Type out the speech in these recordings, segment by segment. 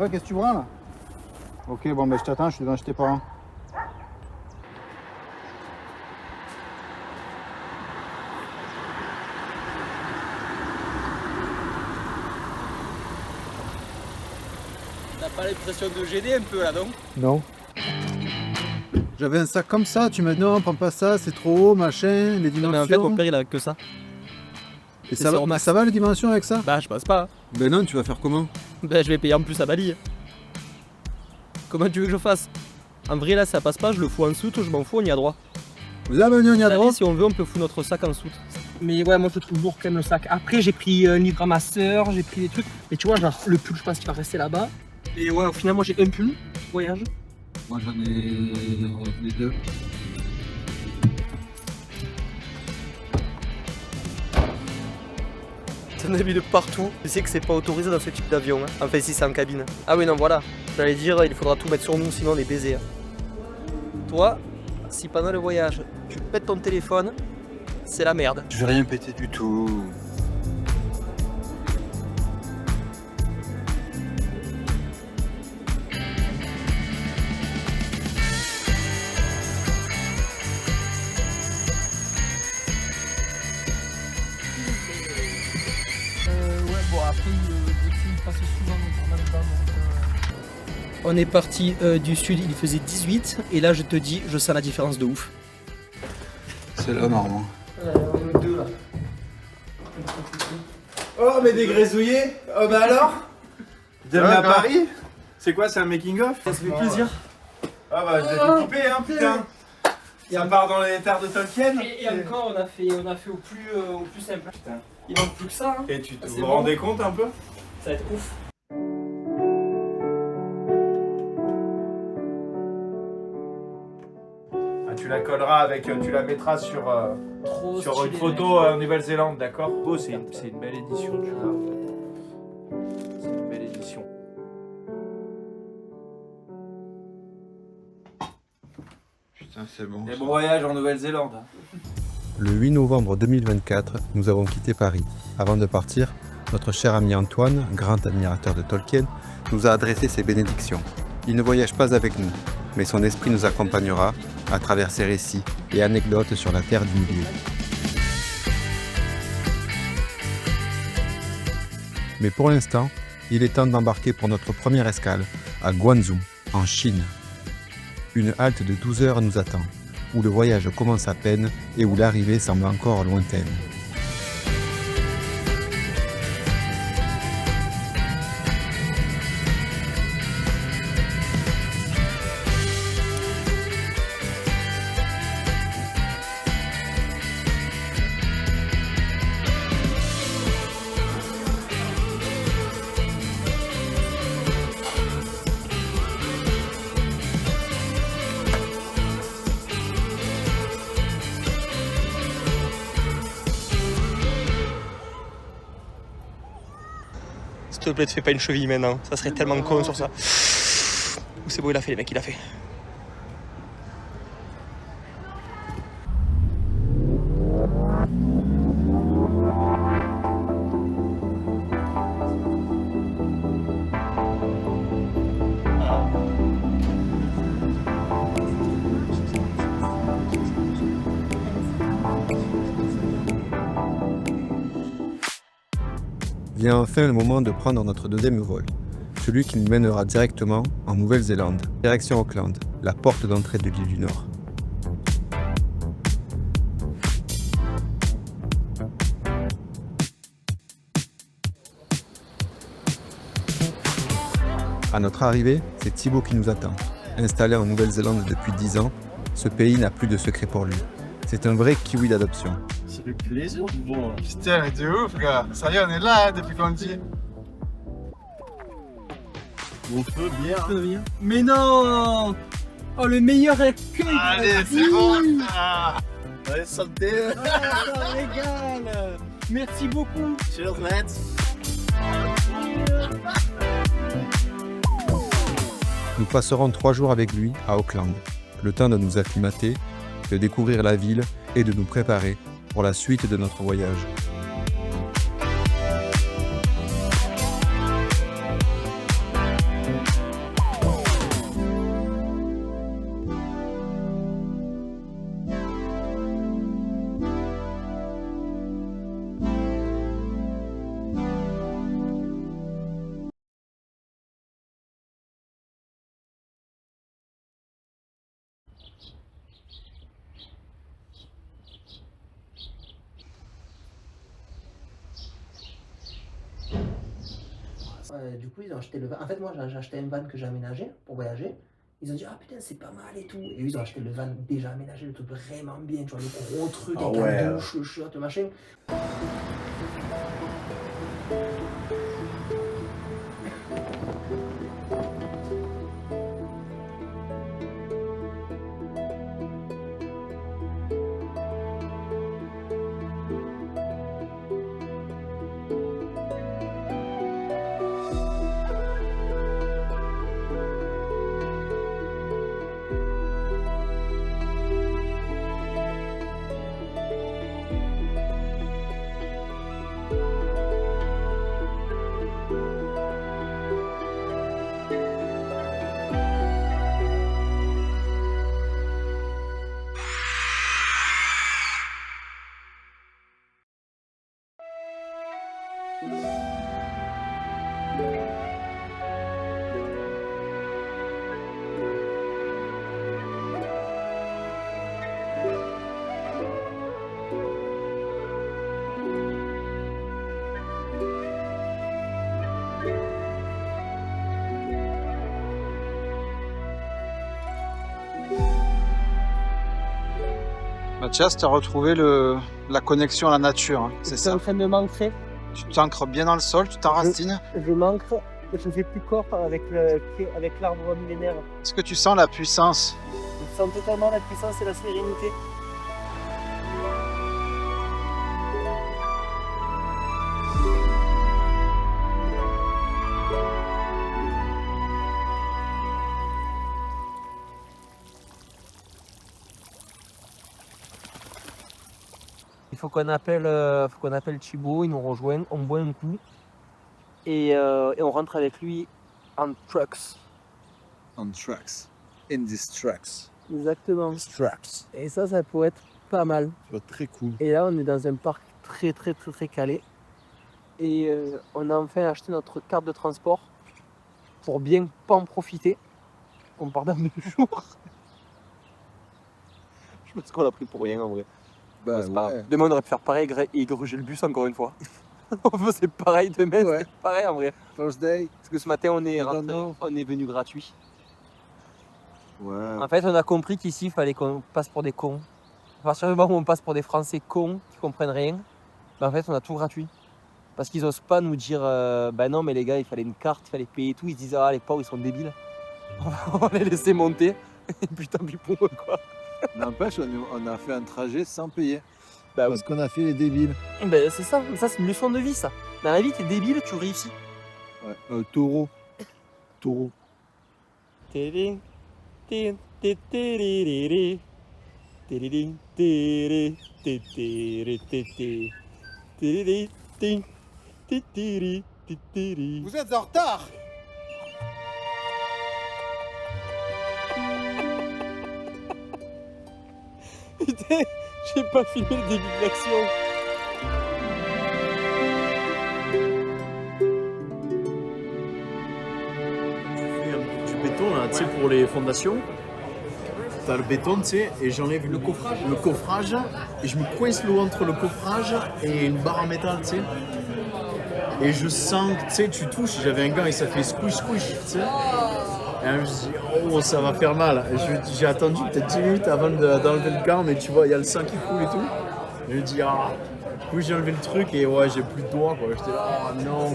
Ouais, qu'est-ce que tu branles là? Ok, bon, ben je t'attends, je suis devant chez tes parents. T'as pas l'impression de gêner un peu là, non? Non. J'avais un sac comme ça, tu m'as dit non, prends pas ça, c'est trop haut, machin, les dimensions. Mais en fait, mon père il a que ça. Et c'est sur Max. ça va les dimensions avec ça? Bah, je pense pas. Ben non, tu vas faire comment? Bah, je vais payer en plus à Bali. Comment tu veux que je fasse? En vrai, là, ça passe pas, je le fous en soute, je m'en fous, on y a droit. Vous avez on y a droit? Si on veut, on peut foutre notre sac en soute. Mais ouais, moi je le trouve lourd quand même le sac. Après, j'ai pris un livre à ma soeur, j'ai pris des trucs. Mais tu vois, genre le pull, je pense qu'il va rester là-bas. Et ouais, au final, moi j'ai un pull voyage. Moi j'en ai les deux. T'en as mis de partout. Tu sais que c'est pas autorisé dans ce type d'avion. Hein. Enfin, si c'est en cabine. Ah oui, non, voilà. J'allais dire, il faudra tout mettre sur nous, sinon on est baisés. Hein. Toi, si pendant le voyage, tu pètes ton téléphone, c'est la merde. Je vais rien péter du tout. Ouais, bon, après, il passe souvent dans le bas. On est parti du sud, il faisait 18. Et là, je te dis, je sens la différence de ouf. C'est là, normalement. On est deux là. Oh, mais des grésouillés. Oh, bah alors? Bienvenue à Paris. C'est quoi, c'est un making-of? Ça fait plaisir. Ah bah, je l'ai découpé, hein, putain. Ça part dans les terres de Tolkien. Et encore, on a fait au plus simple. Putain. Il manque plus que ça. Hein. Et tu C'est vous bon. rendez compte un peu? Ça va être ouf. Ah, tu la colleras avec, tu la mettras sur Trop une stylé, photo mec. en Nouvelle-Zélande, d'accord? Oh, c'est une belle édition, tu vois. C'est une belle édition. Putain, c'est bon. Et bon voyage en Nouvelle-Zélande. Le 8 novembre 2024, nous avons quitté Paris. Avant de partir, notre cher ami Antoine, grand admirateur de Tolkien, nous a adressé ses bénédictions. Il ne voyage pas avec nous, mais son esprit nous accompagnera à travers ses récits et anecdotes sur la Terre du Milieu. Mais pour l'instant, il est temps d'embarquer pour notre première escale à Guangzhou, en Chine. Une halte de 12 heures nous attend, où le voyage commence à peine et où l'arrivée semble encore lointaine. S'il te plaît, te fais pas une cheville maintenant. Ça serait tellement con sur ça. C'est beau, il a fait, les mecs, il a fait. Vient enfin le moment de prendre notre deuxième vol, celui qui nous mènera directement en Nouvelle-Zélande, direction Auckland, la porte d'entrée de l'île du Nord. À notre arrivée, c'est Thibaut qui nous attend. Installé en Nouvelle-Zélande depuis 10 ans, ce pays n'a plus de secret pour lui. C'est un vrai kiwi d'adoption. C'est le plaisir du bon. Putain, mais de ouf, gars. Sérieux, on est là hein, depuis qu'on le dit. On peut bien. Mais non. Oh, le meilleur accueil. Allez, c'est bon, ça. Allez, santé. Ça régale. Merci beaucoup. Cheers, mates. Nous passerons 3 jours avec lui à Auckland, le temps de nous acclimater, de découvrir la ville et de nous préparer pour la suite de notre voyage. Du coup, ils ont acheté le van. En fait, moi, j'ai acheté un van que j'ai aménagé pour voyager. Ils ont dit, ah putain, c'est pas mal et tout. Et eux, ils ont acheté le van déjà aménagé, le truc vraiment bien, tu vois, le gros truc avec la douche, le shot, le machin. Mathias, tu as retrouvé la connexion à la nature, hein, c'est ça. en train de m'ancrer. Tu t'ancres bien dans le sol, tu t'enracines. Je m'ancre, je fais plus corps avec l'arbre millénaire. Est-ce que tu sens la puissance? Je sens totalement la puissance et la sérénité. Il faut qu'on appelle Thibaut, il nous rejoint, on boit un coup et on rentre avec lui en trucks. On tracks. In these tracks. Exactement. Tracks. Et ça peut être pas mal. Ça va être très cool. Et là, on est dans un parc très calé. Et on a enfin acheté notre carte de transport pour bien pas en profiter. On part dans 2 jours. Je pense qu'on l'a pris pour rien en vrai. Bah C'est pas ouais. grave. Demain, on aurait pu faire pareil et gruger le bus encore une fois. On faisait pareil demain, Ouais. c'est pareil en vrai. First day. Parce que ce matin, on est venu gratuit. Ouais. En fait, on a compris qu'ici, il fallait qu'on passe pour des cons. À partir du moment où on passe pour des Français cons qui comprennent rien, ben en fait, on a tout gratuit. Parce qu'ils osent pas nous dire, bah non, mais les gars, il fallait une carte, il fallait payer et tout. Ils se disent, ah, les pauvres, ils sont débiles. On va les laisser monter. Et puis tant pis pour eux, quoi. N'empêche, on a fait un trajet sans payer. Bah Parce qu'on a fait les débiles. Ben, c'est ça, c'est une leçon de vie, ça. Dans la vie, t'es débile, tu réussis. Ouais. Taureau. Taureau. Vous êtes en retard. Putain, j'ai pas filmé le début de l'action. Du béton là, tu sais, pour les fondations. T'as le béton, tu sais, et j'enlève le coffrage, et je me coince l'eau entre le coffrage et une barre en métal, tu sais. Et je sens, tu sais, tu touches, j'avais un gant et ça fait squish, tu sais. Et là, je me suis dit, oh, ça va faire mal. J'ai attendu peut-être 10 minutes avant d'enlever le gant, mais tu vois, il y a le sang qui coule et tout. Et je me dis, ah. Du coup, j'ai enlevé le truc et ouais, j'ai plus de doigts, quoi. J'étais là, oh non.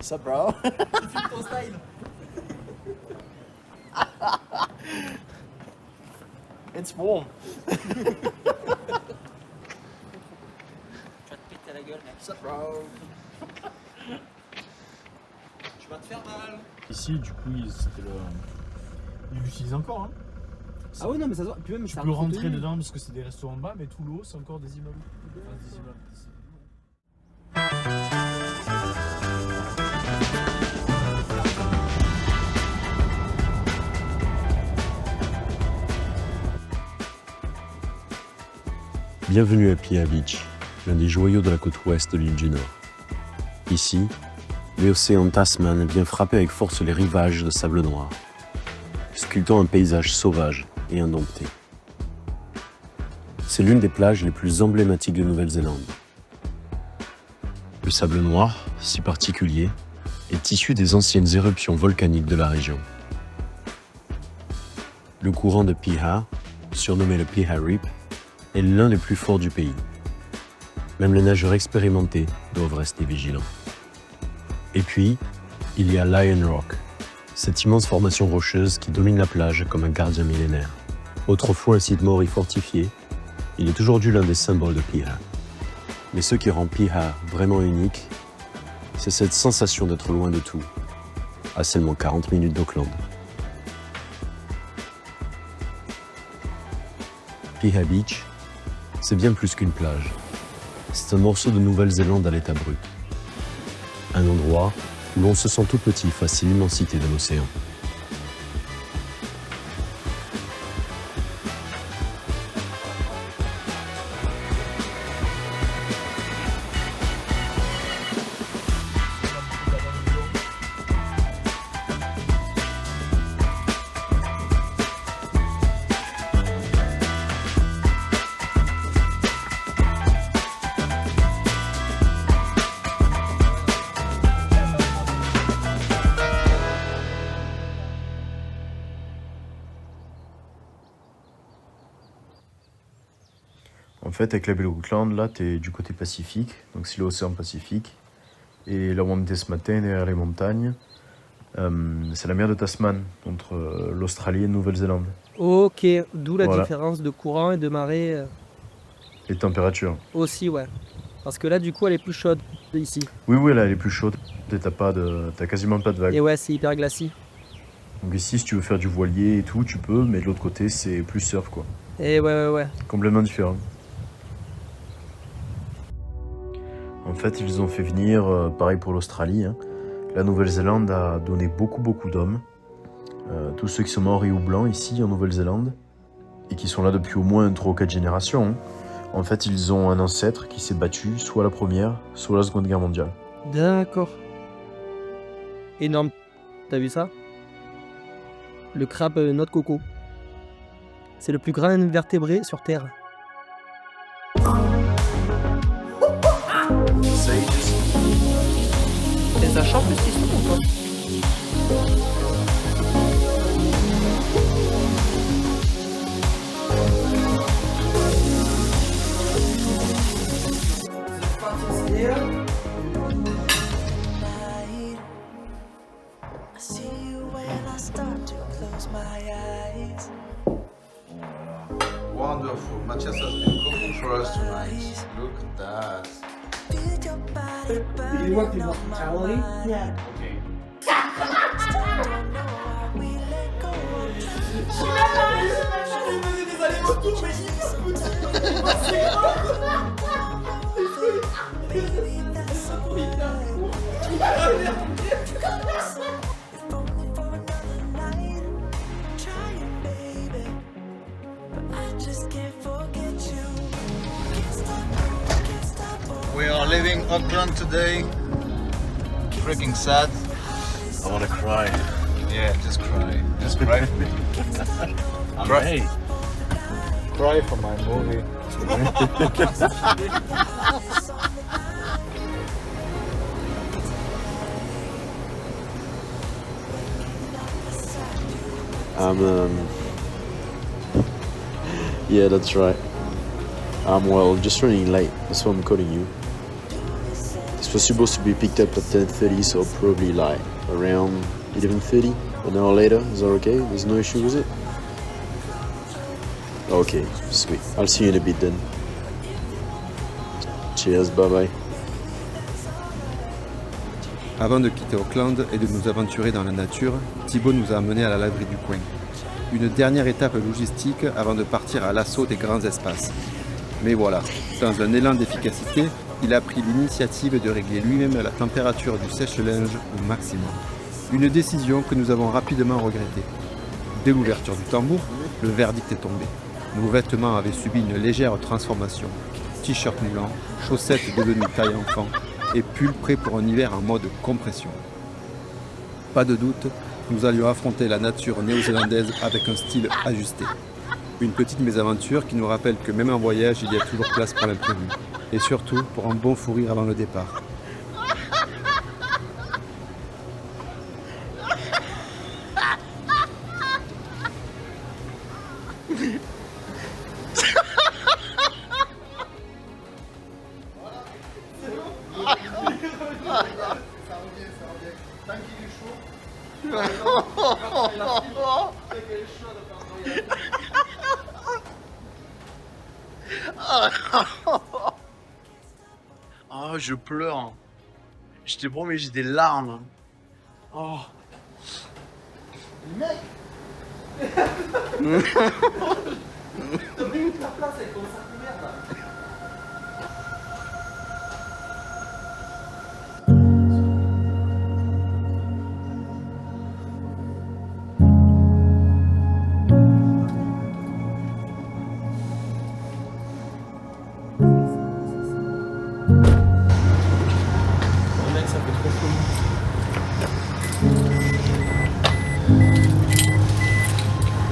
Ça, bro. Ton style. It's warm. Tu vas te péter la gueule, mec. Ça, bro. Tu vas te faire mal. Ici, du coup, c'était le. Ils l'utilisent encore, hein. Ah ouais, non, mais ça se voit. Puis même, Tu peux rentrer dedans parce que c'est des restaurants en bas, mais tout le haut, c'est encore des immeubles. Enfin, des immeubles. Bienvenue à Playa Beach, l'un des joyaux de la côte ouest de l'île du Nord. Ici, l'océan Tasman vient frapper avec force les rivages de sable noir, sculptant un paysage sauvage et indompté. c'est l'une des plages les plus emblématiques de Nouvelle-Zélande. Le sable noir, si particulier, est issu des anciennes éruptions volcaniques de la région. Le courant de Piha, surnommé le Piha Rip, est l'un des plus forts du pays. Même les nageurs expérimentés doivent rester vigilants. Et puis, il y a Lion Rock, cette immense formation rocheuse qui domine la plage comme un gardien millénaire. Autrefois un site maori fortifié, il est aujourd'hui l'un des symboles de Piha. Mais ce qui rend Piha vraiment unique, c'est cette sensation d'être loin de tout, à seulement 40 minutes d'Auckland. Piha Beach, c'est bien plus qu'une plage. C'est un morceau de Nouvelle-Zélande à l'état brut. Un endroit où l'on se sent tout petit face à l'immensité de l'océan. En fait, avec la baie d'Auckland, là, t'es du côté Pacifique, donc c'est l'océan Pacifique. Et là où on était ce matin, derrière les montagnes, c'est la mer de Tasman, entre l'Australie et la Nouvelle-Zélande. Ok, d'où la Voilà. différence de courant et de marée Les températures. aussi, ouais. Parce que là, du coup, elle est plus chaude ici. Oui, là, elle est plus chaude. T'as quasiment pas de vagues. Et ouais, c'est hyper glacis. Donc ici, si tu veux faire du voilier et tout, tu peux, mais de l'autre côté, c'est plus surf, quoi. Et ouais. Complètement différent. En fait, ils ont fait venir, pareil pour l'Australie, hein. La Nouvelle-Zélande a donné beaucoup d'hommes. Tous ceux qui sont morts ou blancs ici en Nouvelle-Zélande, et qui sont là depuis au moins 3 ou 4 générations, hein. En fait, ils ont un ancêtre qui s'est battu soit à la Première, soit à la Seconde Guerre mondiale. D'accord. Énorme. T'as vu ça? Le crabe noix de coco. C'est le plus grand invertébré sur Terre. Et ça chante plus qu'ils sont ou pas? I see you when I start to close my eyes. Wonderful. Matthias has been cooking for us tonight. Look at that. Feel your body burning on my mind. Yeah. Still don't know how we let go of Baby, that's alright. If only for another night. Trying, baby, but I just can't forget you. Can't stop. We are leaving Auckland today. Freaking sad. I wanna cry. Yeah, just cry. Just cry. Cry. Cry for my movie. Yeah, that's right. Well, just running late. That's why I'm calling you. This was supposed to be picked up at 10:30, so probably like around 11:30, an hour later. Is that okay? There's no issue with it? Okay, sweet. I'll see you in a bit then. Cheers, bye bye. Avant de quitter Auckland et de nous aventurer dans la nature, Thibaut nous a amenés à la laverie du coin. Une dernière étape logistique avant de partir à l'assaut des grands espaces. Mais voilà, dans un élan d'efficacité, il a pris l'initiative de régler lui-même la température du sèche-linge au maximum. Une décision que nous avons rapidement regrettée. Dès l'ouverture du tambour, le verdict est tombé. Nos vêtements avaient subi une légère transformation. T-shirt moulant, chaussettes devenues taille enfant et pull prêt pour un hiver en mode compression. Pas de doute, nous allions affronter la nature néo-zélandaise avec un style ajusté. Une petite mésaventure qui nous rappelle que même en voyage, il y a toujours place pour l'imprévu. Et surtout pour un bon fou rire avant le départ. Ah, je pleure. Je te promets, j'ai des larmes. Oh. Mec, ça fait trop chaud.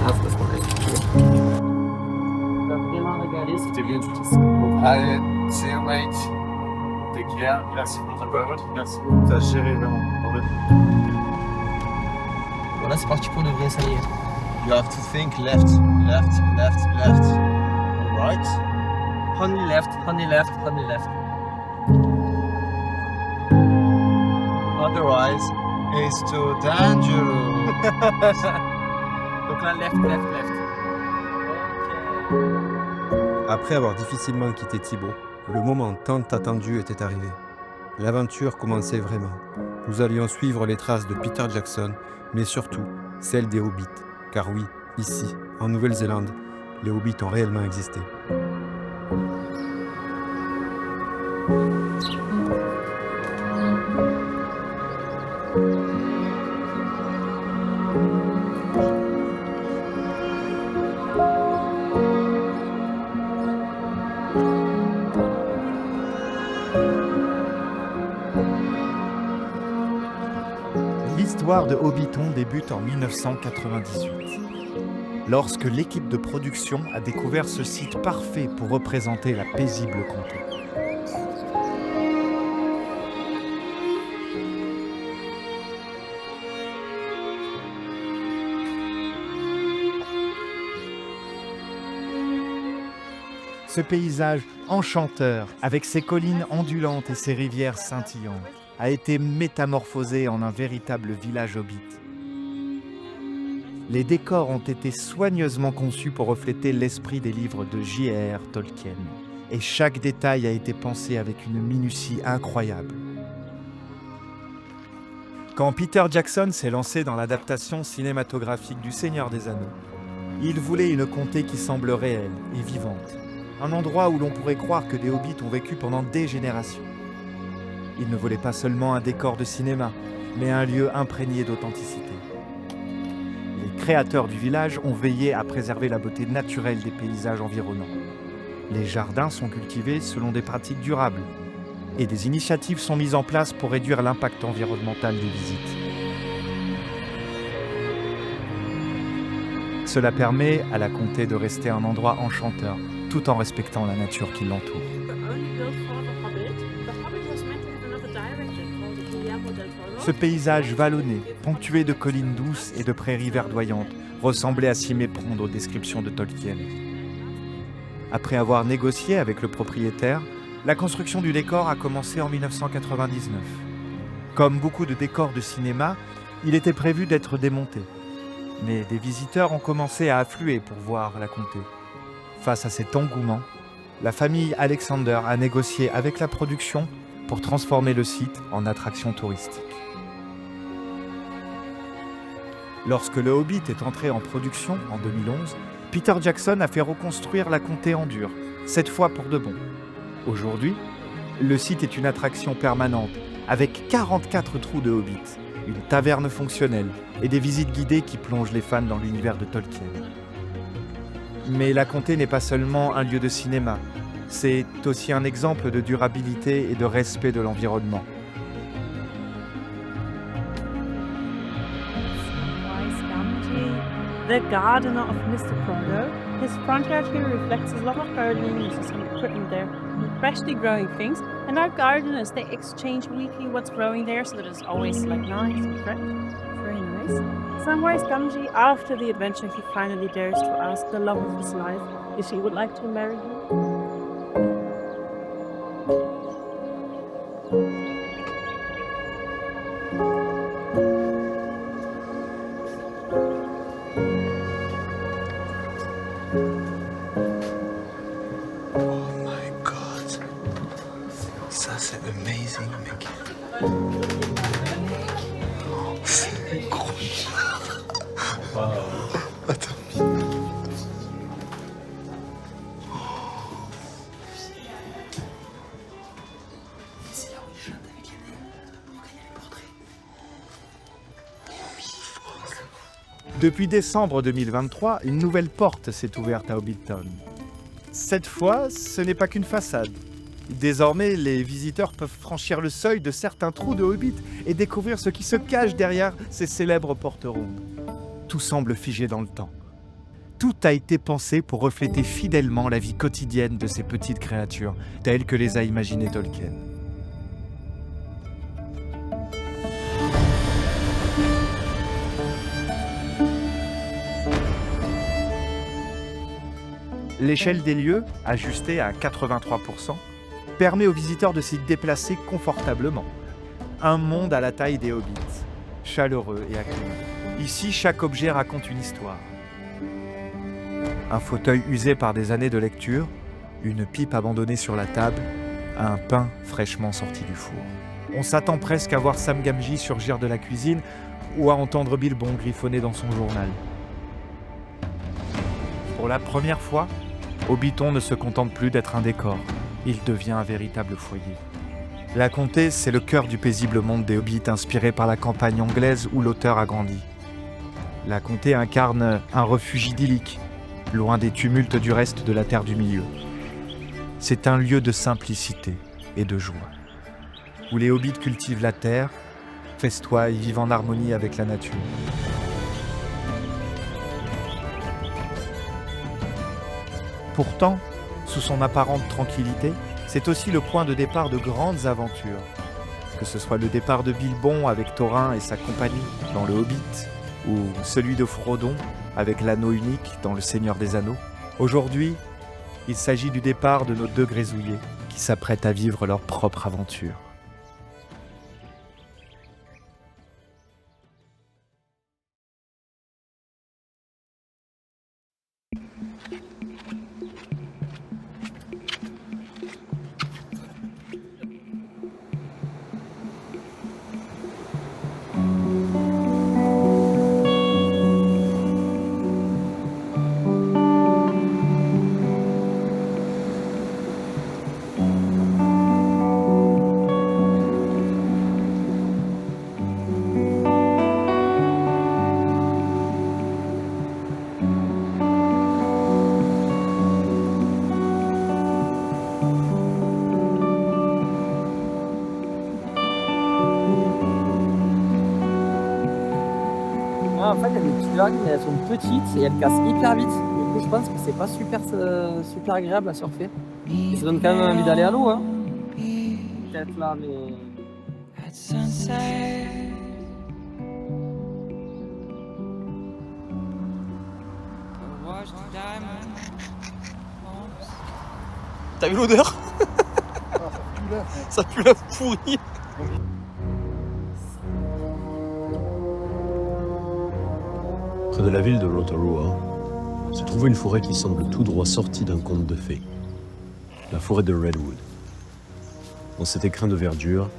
Ah, c'est parce qu'on a T'as vraiment regardé ce que tu viens de dire. Allez, c'est mate. Take care. Merci pour ta parole. Merci. T'as géré vraiment. Voilà, c'est parti pour de vrai, ça y est. You have to think left, left, left, left. Right? Honey left, honey left, honey left. Otherwise, it's too dangerous. Donc là, left, left, left. Ok. Après avoir difficilement quitté Thibaut, le moment tant attendu était arrivé. L'aventure commençait vraiment. Nous allions suivre les traces de Peter Jackson, mais surtout celles des Hobbits. Car oui, ici, en Nouvelle-Zélande, les Hobbits ont réellement existé. L'histoire de Hobbiton débute en 1998, lorsque l'équipe de production a découvert ce site parfait pour représenter la paisible comté. Ce paysage enchanteur, avec ses collines ondulantes et ses rivières scintillantes, a été métamorphosé en un véritable village hobbit. Les décors ont été soigneusement conçus pour refléter l'esprit des livres de J.R.R. Tolkien, et chaque détail a été pensé avec une minutie incroyable. Quand Peter Jackson s'est lancé dans l'adaptation cinématographique du Seigneur des Anneaux, il voulait une comté qui semble réelle et vivante, un endroit où l'on pourrait croire que des hobbits ont vécu pendant des générations. Il ne voulait pas seulement un décor de cinéma, mais un lieu imprégné d'authenticité. Les créateurs du village ont veillé à préserver la beauté naturelle des paysages environnants. Les jardins sont cultivés selon des pratiques durables, et des initiatives sont mises en place pour réduire l'impact environnemental des visites. Cela permet à la comté de rester un endroit enchanteur, tout en respectant la nature qui l'entoure. Ce paysage vallonné, ponctué de collines douces et de prairies verdoyantes, ressemblait à s'y méprendre aux descriptions de Tolkien. Après avoir négocié avec le propriétaire, la construction du décor a commencé en 1999. Comme beaucoup de décors de cinéma, il était prévu d'être démonté. Mais des visiteurs ont commencé à affluer pour voir la comté. Face à cet engouement, la famille Alexander a négocié avec la production pour transformer le site en attraction touristique. Lorsque le Hobbit est entré en production en 2011, Peter Jackson a fait reconstruire la comté en dur, cette fois pour de bon. Aujourd'hui, le site est une attraction permanente, avec 44 trous de Hobbit, une taverne fonctionnelle et des visites guidées qui plongent les fans dans l'univers de Tolkien. Mais la comté n'est pas seulement un lieu de cinéma, c'est aussi un exemple de durabilité et de respect de l'environnement. The gardener of Mr. Frodo His front yard here reflects his love of gardening with some equipment there, freshly growing things. And our gardeners, they exchange weekly what's growing there so that it's always like nice and fresh. Very nice. Samwise Gamgee, after the adventure, he finally dares to ask the love of his life if he would like to marry him. Oh my god. Ça c'est amazing mec. C'est incroyable. Attends. C'est là où il chante avec les nains. Quand il y a les portraits. Depuis décembre 2023, une nouvelle porte s'est ouverte à Hobbiton. Cette fois, ce n'est pas qu'une façade. Désormais, les visiteurs peuvent franchir le seuil de certains trous de Hobbit et découvrir ce qui se cache derrière ces célèbres portes rondes. Tout semble figé dans le temps. Tout a été pensé pour refléter fidèlement la vie quotidienne de ces petites créatures, telles que les a imaginées Tolkien. L'échelle des lieux, ajustée à 83%, permet aux visiteurs de s'y déplacer confortablement. Un monde à la taille des hobbits, chaleureux et accueillant. Ici, chaque objet raconte une histoire. Un fauteuil usé par des années de lecture, une pipe abandonnée sur la table, un pain fraîchement sorti du four. On s'attend presque à voir Sam Gamgee surgir de la cuisine ou à entendre Bilbon griffonner dans son journal. Pour la première fois, Hobbiton ne se contente plus d'être un décor, il devient un véritable foyer. La comté, c'est le cœur du paisible monde des hobbits inspiré par la campagne anglaise où l'auteur a grandi. La comté incarne un refuge idyllique, loin des tumultes du reste de la Terre du Milieu. C'est un lieu de simplicité et de joie, où les hobbits cultivent la terre, festoient et vivent en harmonie avec la nature. Pourtant, sous son apparente tranquillité, c'est aussi le point de départ de grandes aventures. Que ce soit le départ de Bilbon avec Thorin et sa compagnie dans le Hobbit, ou celui de Frodon avec l'anneau unique dans le Seigneur des Anneaux. Aujourd'hui, il s'agit du départ de nos deux grézouillés qui s'apprêtent à vivre leur propre aventure. En fait, il y a des petites vagues, mais elles sont petites et elles cassent hyper vite. Du coup, je pense que c'est pas super agréable à surfer. Et ça donne quand même envie d'aller à l'eau, hein. Peut-être là, mais... At sunset, watch the diamond. T'as vu l'odeur? Ça pue la pourrie. Près de la ville de Rotorua se trouve une forêt qui semble tout droit sortie d'un conte de fées. La forêt de Redwood. Dans cet écrin de verdure,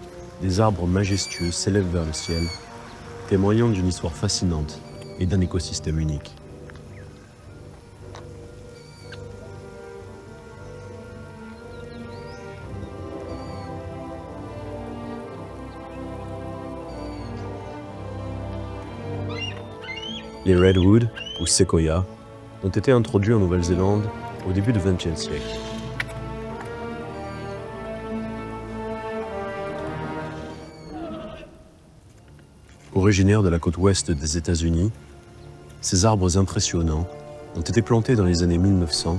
des arbres majestueux s'élèvent vers le ciel, témoignant d'une histoire fascinante et d'un écosystème unique. Les Redwood, ou séquoias, ont été introduits en Nouvelle-Zélande au début du XXe siècle. Originaires de la côte ouest des États-Unis, ces arbres impressionnants ont été plantés dans les années 1900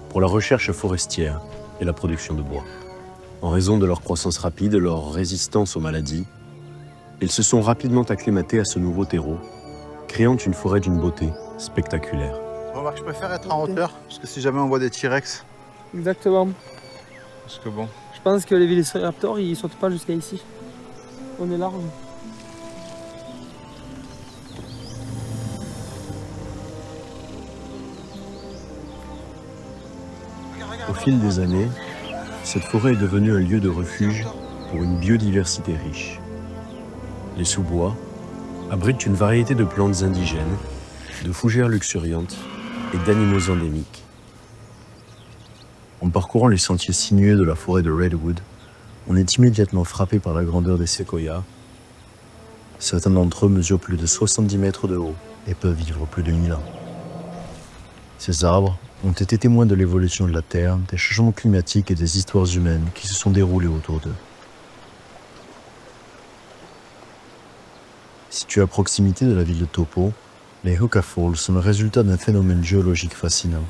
pour la recherche forestière et la production de bois. En raison de leur croissance rapide et leur résistance aux maladies, ils se sont rapidement acclimatés à ce nouveau terreau, créant une forêt d'une beauté spectaculaire. Remarque, je préfère être en hauteur, parce que si jamais on voit des T-Rex, Exactement. parce que bon... Je pense que les vélociraptors, ils sautent pas jusqu'à ici. On est large. Au fil des années, cette forêt est devenue un lieu de refuge pour une biodiversité riche. Les sous-bois abritent une variété de plantes indigènes, de fougères luxuriantes et d'animaux endémiques. En parcourant les sentiers sinueux de la forêt de Redwood, on est immédiatement frappé par la grandeur des séquoias. Certains d'entre eux mesurent plus de 70 mètres de haut et peuvent vivre plus de 1000 ans. Ces arbres ont été témoins de l'évolution de la Terre, des changements climatiques et des histoires humaines qui se sont déroulées autour d'eux. Situés à proximité de la ville de Taupo, les Hooka Falls sont le résultat d'un phénomène géologique fascinant.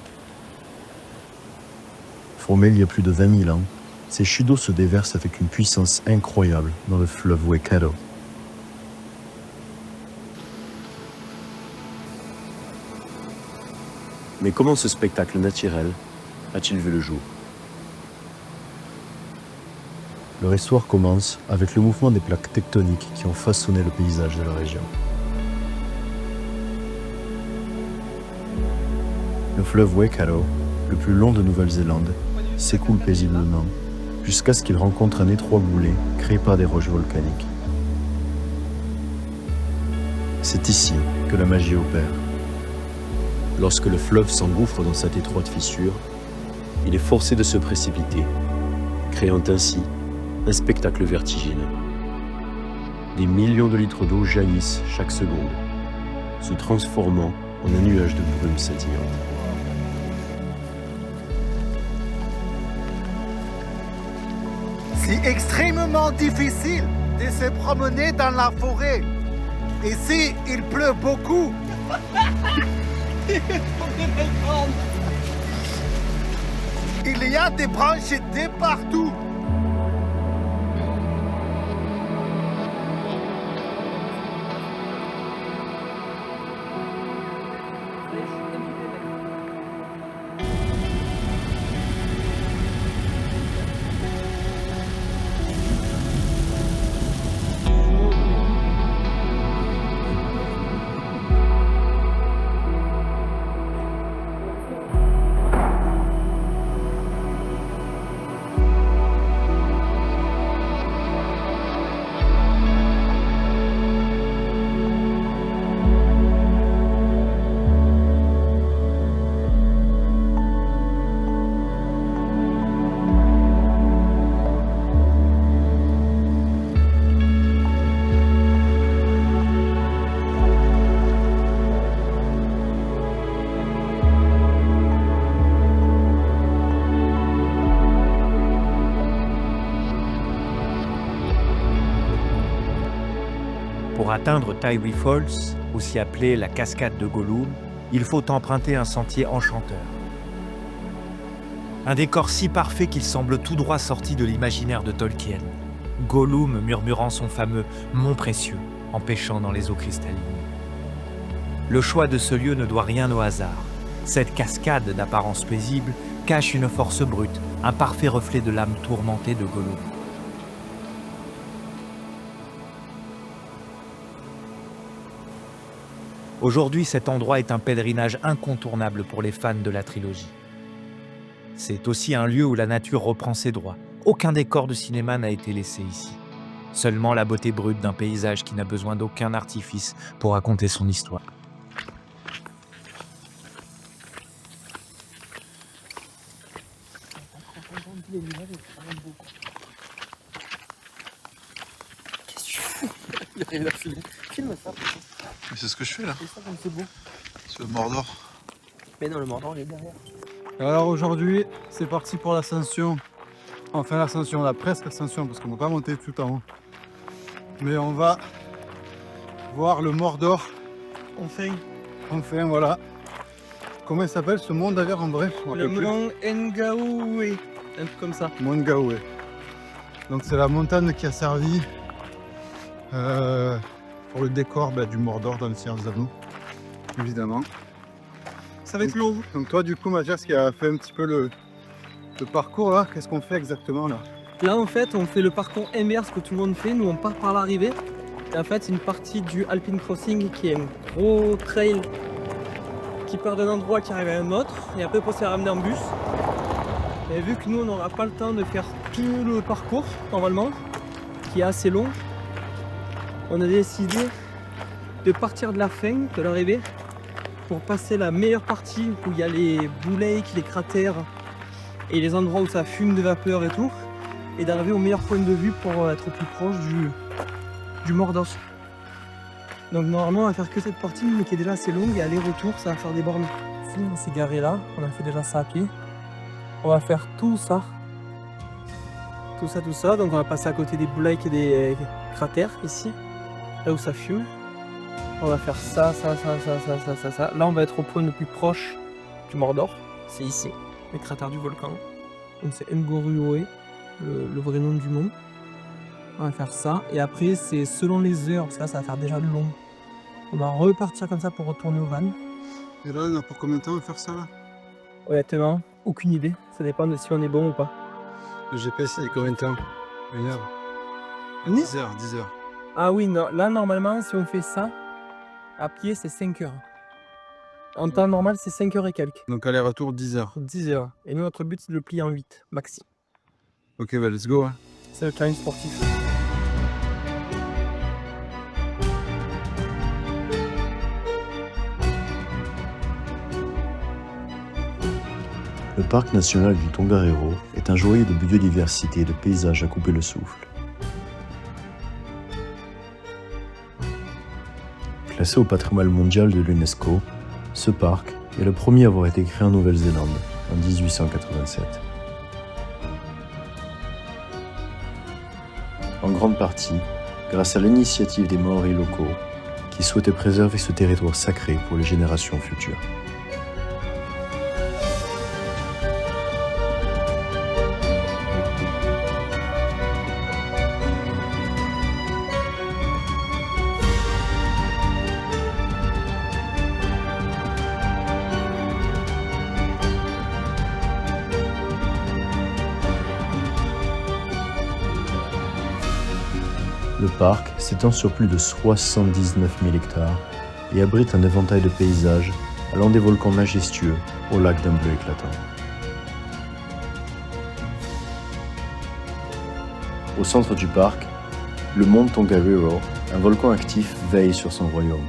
Formés il y a plus de 20 000 ans, ces chutes d'eau se déversent avec une puissance incroyable dans le fleuve Waikato. Mais comment ce spectacle naturel a-t-il vu le jour? Leur histoire commence avec le mouvement des plaques tectoniques qui ont façonné le paysage de la région. Le fleuve Waikato, le plus long de Nouvelle-Zélande, s'écoule paisiblement jusqu'à ce qu'il rencontre un étroit goulet créé par des roches volcaniques. C'est ici que la magie opère. Lorsque le fleuve s'engouffre dans cette étroite fissure, il est forcé de se précipiter, créant ainsi un spectacle vertigineux. Des millions de litres d'eau jaillissent chaque seconde, se transformant en un nuage de brume scintillante. C'est extrêmement difficile de se promener dans la forêt. Ici, il pleut beaucoup. Il y a des branches de partout. Pour atteindre Tyree Falls, aussi appelée la cascade de Gollum, il faut emprunter un sentier enchanteur. Un décor si parfait qu'il semble tout droit sorti de l'imaginaire de Tolkien. Gollum murmurant son fameux « Mont précieux » en pêchant dans les eaux cristallines. Le choix de ce lieu ne doit rien au hasard. Cette cascade d'apparence paisible cache une force brute, un parfait reflet de l'âme tourmentée de Gollum. Aujourd'hui, cet endroit est un pèlerinage incontournable pour les fans de la trilogie. C'est aussi un lieu où la nature reprend ses droits. Aucun décor de cinéma n'a été laissé ici. Seulement la beauté brute d'un paysage qui n'a besoin d'aucun artifice pour raconter son histoire. Filme ça. Mais c'est ce que je fais là, C'est ça comme c'est beau. c'est le Mordor. Mais non, le Mordor il est derrière. Alors aujourd'hui, c'est parti pour l'ascension. Enfin l'ascension, la presque ascension, parce qu'on ne va pas monter tout en haut. Mais on va voir le Mordor. Enfin, voilà. comment il s'appelle ce mont d'ailleurs en vrai? Je me Le rappelle plus. mont Ngaoue, un truc comme ça. Mont Ngaoue. Donc c'est la montagne qui a servi pour le décor du Mordor dans le Seigneur des Anneaux, évidemment. Ça va être long. Donc toi du coup Mathias qui a fait un petit peu le parcours là, qu'est-ce qu'on fait exactement là? Là en fait on fait le parcours inverse que tout le monde fait, nous on part par l'arrivée. Et en fait c'est une partie du Alpine Crossing qui est un gros trail qui part d'un endroit qui arrive à un autre et après pour se ramener en bus. Et vu que nous on n'aura pas le temps de faire tout le parcours normalement, qui est assez long, on a décidé de partir de la fin de l'arrivée pour passer la meilleure partie où il y a les Blue Lakes, les cratères et les endroits où ça fume de vapeur et tout, et d'arriver au meilleur point de vue pour être au plus proche du Mordor. Donc normalement on va faire que cette partie mais qui est déjà assez longue et aller-retour ça va faire des bornes. Ici on s'est garé là, on a fait déjà ça à pied. On va faire tout ça. Tout ça, donc on va passer à côté des Blue Lakes et des cratères ici, là où ça fume. On va faire ça. Là on va être au point le plus proche du Mordor, c'est ici, les cratères du volcan. Donc c'est Ngorioé, le vrai nom du mont. On va faire ça, et après c'est selon les heures, parce que là ça va faire déjà long. On va repartir comme ça pour retourner au van. Et là on a pour combien de temps à faire ça là? Honnêtement, aucune idée, ça dépend de si on est bon ou pas. Le GPS il est combien de temps? 1 heure? 10 heures, 10 heures. Ah oui, non, là normalement si on fait ça, à pied c'est 5 heures. En temps normal c'est 5 heures et quelques. Donc aller-retour 10 heures. 10 heures. Et nous notre but c'est de le plier en 8, maxi. Ok bah let's go hein. C'est le challenge sportif. Le parc national du Tongariro est un joyau de biodiversité et de paysages à couper le souffle. Classé au patrimoine mondial de l'UNESCO, ce parc est le premier à avoir été créé en Nouvelle-Zélande en 1887. En grande partie grâce à l'initiative des Maoris locaux qui souhaitaient préserver ce territoire sacré pour les générations futures. Le parc s'étend sur plus de 79 000 hectares et abrite un éventail de paysages allant des volcans majestueux au lac d'un bleu éclatant. Au centre du parc, le mont Tongariro, un volcan actif, veille sur son royaume.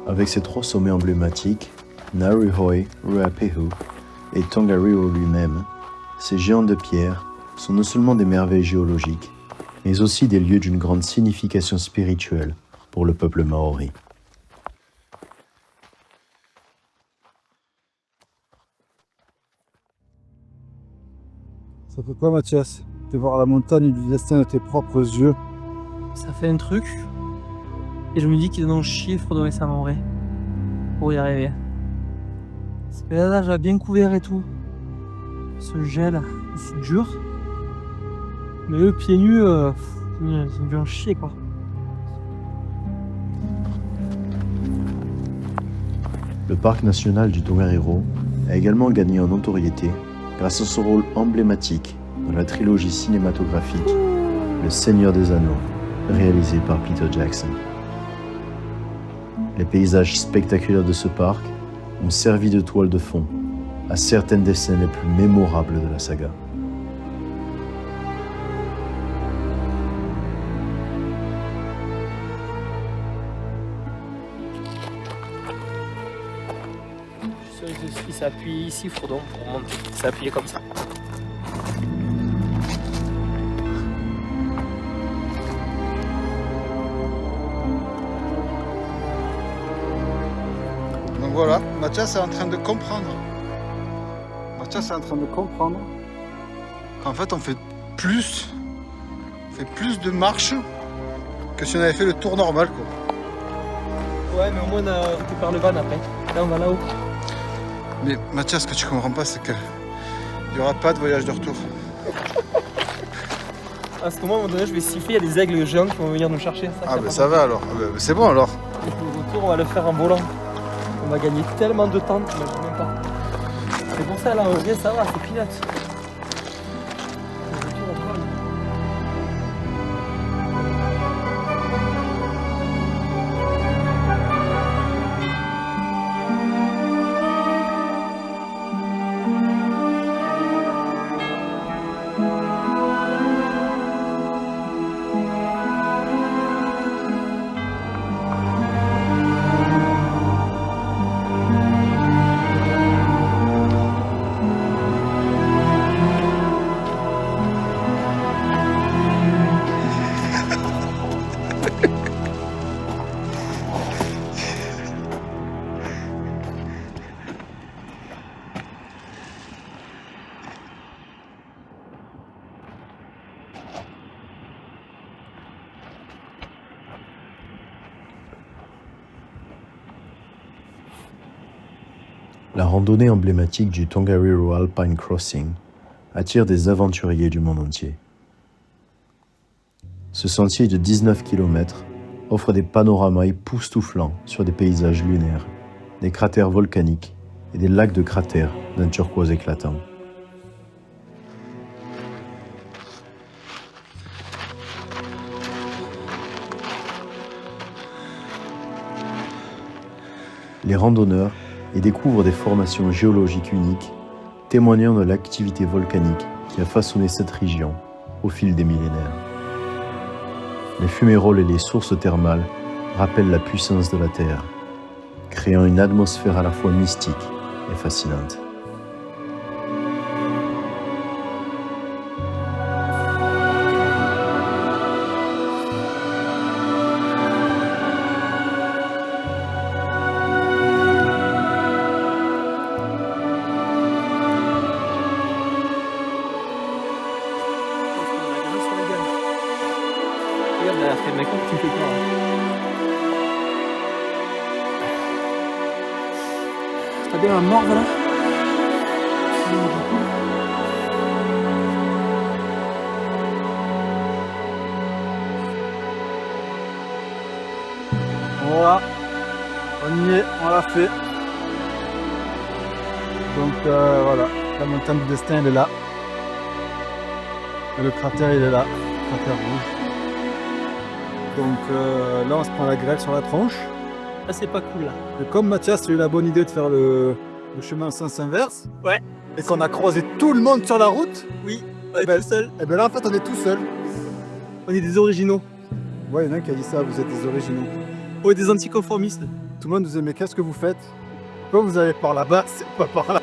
Avec ses 3 sommets emblématiques, Ngauruhoe, Ruapehu et Tongariro lui-même, ces géants de pierre sont non seulement des merveilles géologiques, mais aussi des lieux d'une grande signification spirituelle pour le peuple maori. Ça fait quoi Mathias? De voir la montagne du destin de tes propres yeux. Ça fait un truc. Et je me dis qu'il donne un chiffre de ça en vrai. Pour y arriver. Parce que là, j'ai bien couvert et tout. Ce gel, c'est dur. Mais le pied nu, c'est bien chier quoi. Le parc national du Tongariro a également gagné en notoriété grâce à son rôle emblématique dans la trilogie cinématographique Le Seigneur des Anneaux, réalisée par Peter Jackson. Les paysages spectaculaires de ce parc ont servi de toile de fond à certaines des scènes les plus mémorables de la saga. Il s'appuie ici, Frodon, pour monter. Il s'est appuyé comme ça. Donc voilà, Mathias est en train de comprendre. Mathias est en train de comprendre qu'en fait on fait plus, on fait plus de marches que si on avait fait le tour normal quoi. Ouais, mais au moins on récupère le van après. Là, on va là-haut. Mais Mathias, ce que tu comprends pas, c'est qu'il n'y aura pas de voyage de retour. À ce moment, à un moment donné, je vais siffler, il y a des aigles géants qui vont venir nous chercher. Ah bah ça va alors, ah bah, c'est bon alors. Et puis le retour, on va le faire en volant. On va gagner tellement de temps, tu n'imagines même pas. C'est pour ça, là, en vrai, ça va, c'est peanuts. Le retour, on vole. La randonnée emblématique du Tongariro Alpine Crossing attire des aventuriers du monde entier. Ce sentier de 19 km offre des panoramas époustouflants sur des paysages lunaires, des cratères volcaniques et des lacs de cratères d'un turquoise éclatant. Les randonneurs y découvrent des formations géologiques uniques, témoignant de l'activité volcanique qui a façonné cette région au fil des millénaires. Les fumerolles et les sources thermales rappellent la puissance de la Terre, créant une atmosphère à la fois mystique et fascinante. Regarde là, c'est le mec qui fait quoi là. T'as bien la morve là? Voilà, on y est, on l'a fait. Donc voilà, la montagne du destin elle est là. Et le cratère il est là, le cratère rouge. Donc là on se prend la grêle sur la tronche. Là, c'est pas cool là. Et comme Mathias a eu la bonne idée de faire le chemin en sens inverse, Ouais. et qu'on a croisé tout le monde sur la route, Oui, on est tout seul. Et bien là en fait on est tout seul. On est des originaux. Ouais, il y en a un qui a dit ça, vous êtes des originaux. On est des anticonformistes. Tout le monde nous disait mais qu'est-ce que vous faites? Pourquoi vous allez par là-bas, c'est pas par là?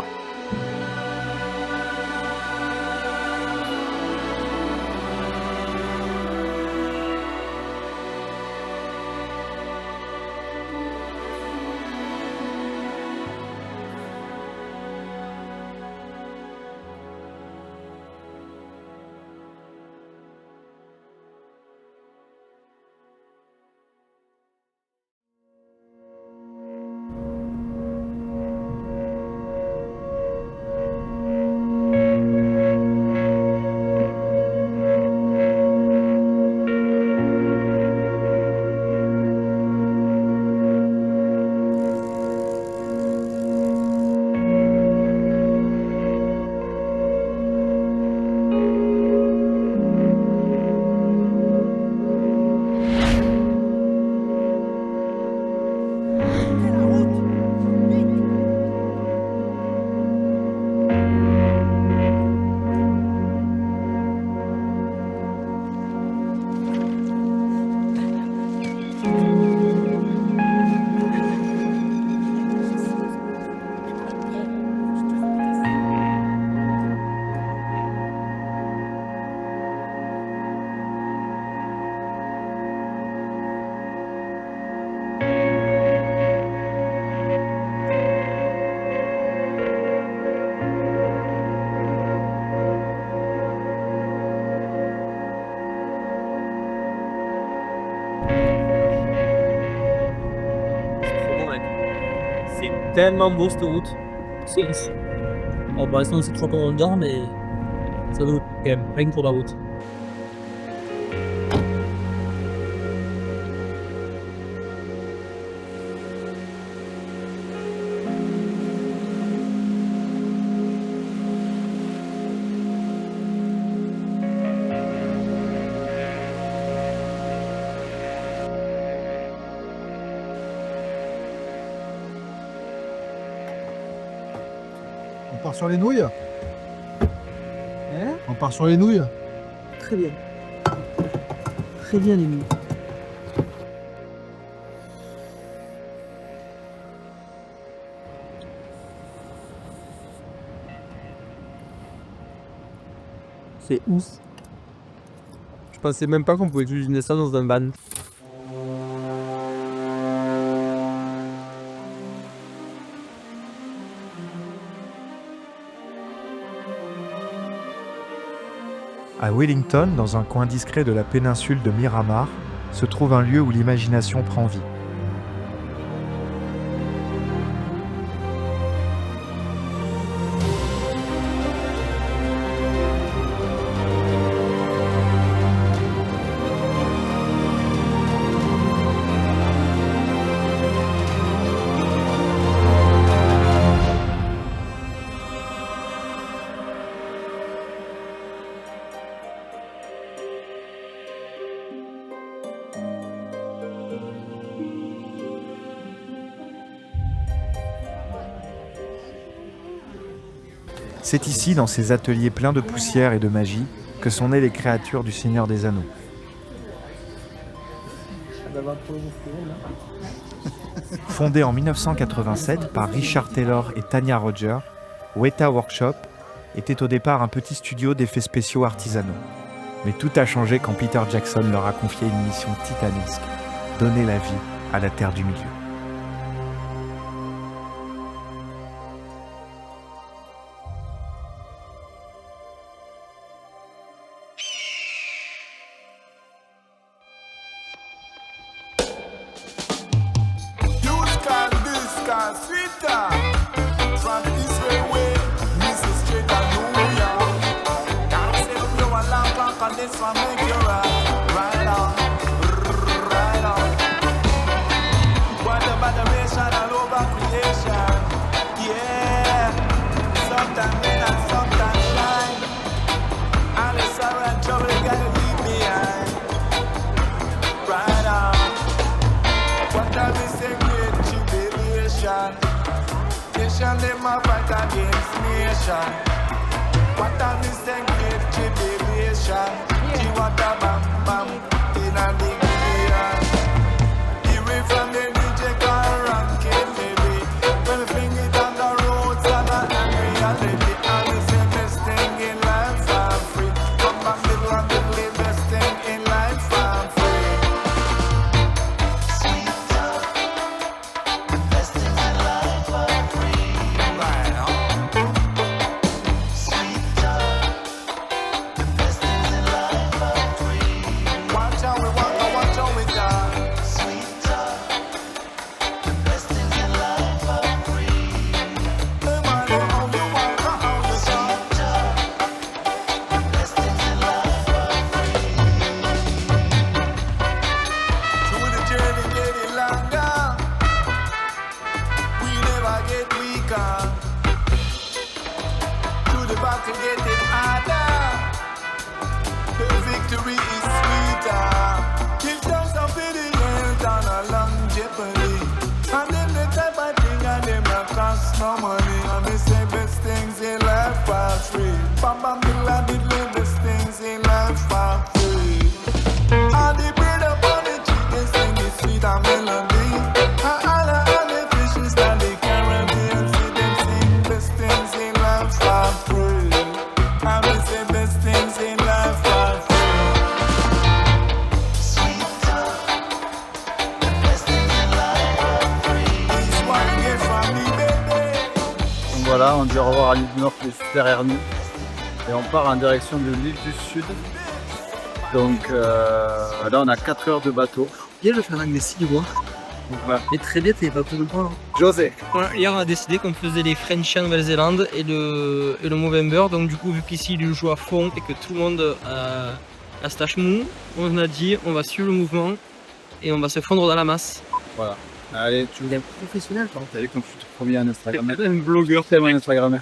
tellement beau cette route. C'est... Bon, pour l'instant, c'est 3 heures dedans, mais ça vaut quand même rien que pour la route. On part sur les nouilles. On part sur les nouilles. Très bien. Très bien, les nuits. C'est ouf. Je pensais même pas qu'on pouvait cuisiner ça dans un van. À Wellington, dans un coin discret de la péninsule de Miramar, se trouve un lieu où l'imagination prend vie. C'est ici, dans ces ateliers pleins de poussière et de magie, que sont nées les créatures du Seigneur des Anneaux. Fondé en 1987 par Richard Taylor et Tanya Roger, Weta Workshop était au départ un petit studio d'effets spéciaux artisanaux. Mais tout a changé quand Peter Jackson leur a confié une mission titanesque, donner la vie à la Terre du Milieu. Nation, them a fight against nation. What a mistake, great tribulation. She want a bam bam in a big million. Away from the DJ car ranking, baby. When we fling it on the roads and a reality. And we say best thing in life are free. Come back little and little, best thing in life are free. No money, and they say best things in life are free. Bam bam diddle diddle, best things in life are free. And the bird up on the tree, they sing it sweet and melody. And all the fishes that the Caribbean see them sing best things in life are free. And they say best things in life are free. Voilà, on dit au revoir à l'île du Nord qui est derrière nous et on part en direction de l'île du Sud. Donc là on a 4 heures de bateau. Il y a le phénomène des 6 mois. Et très bien, t'avais pas pris le point. José. Hier, on a décidé qu'on faisait les Frenchies en Nouvelle-Zélande et le Movember. Donc, du coup, vu qu'ici, il joue à fond et que tout le monde a stache mou, on a dit on va suivre le mouvement et on va se fondre dans la masse. Voilà. Allez, tu es un professionnel, toi. T'as vu comme je suis trop bien en Instagram. Un blogueur. Tellement un Instagrammeur.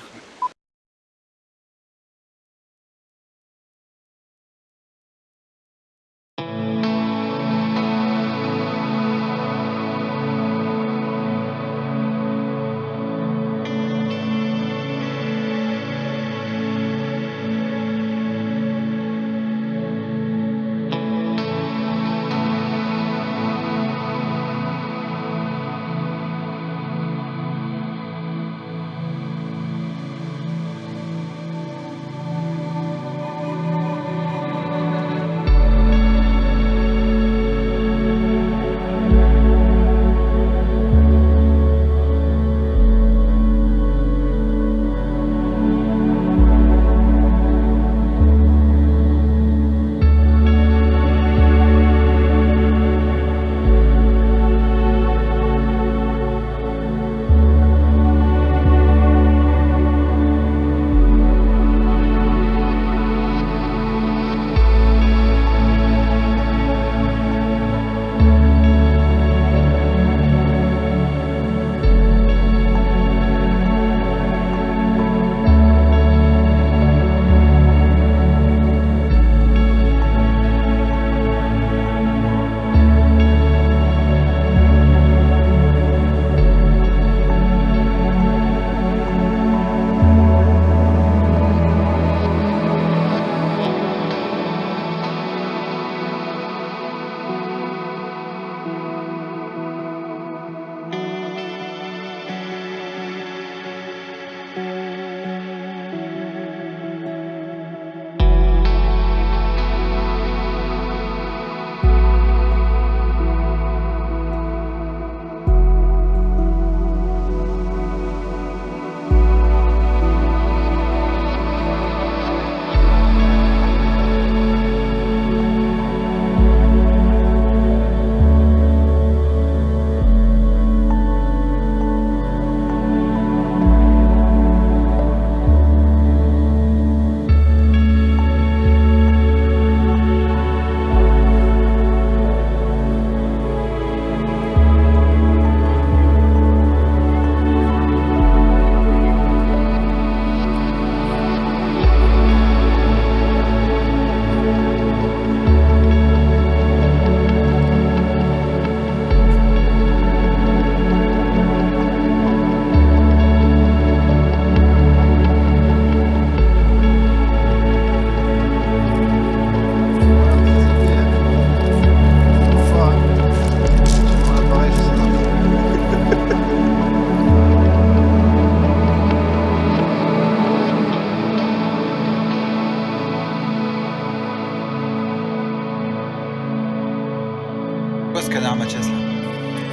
Ce canard Mathias là.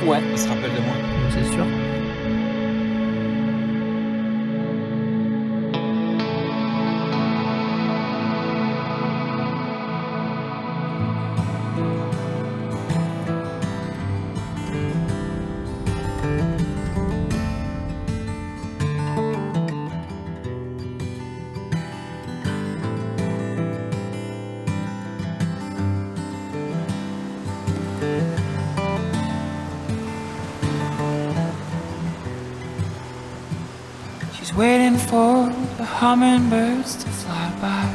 Ouais. Il se rappelle de moi. C'est sûr. She's waiting for the hummingbirds to fly by,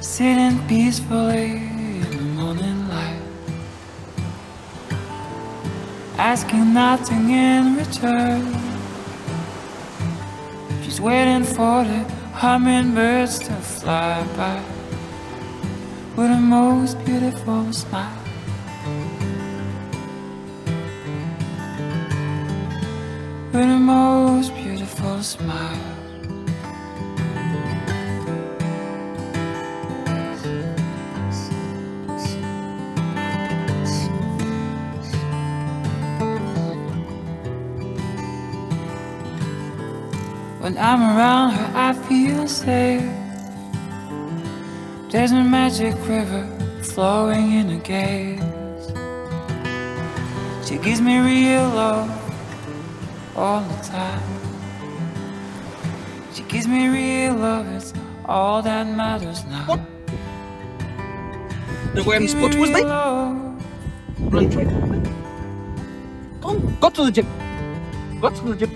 sitting peacefully in the morning light, asking nothing in return. She's waiting for the hummingbirds to fly by with the most beautiful smile. With the most beautiful smile. When I'm around her, I feel safe. There's a magic river flowing in the gaze. She gives me real love all the time. She gives me real love, it's all that matters now. No byłem spod Tuesday? Go to the gym. Go to the gym.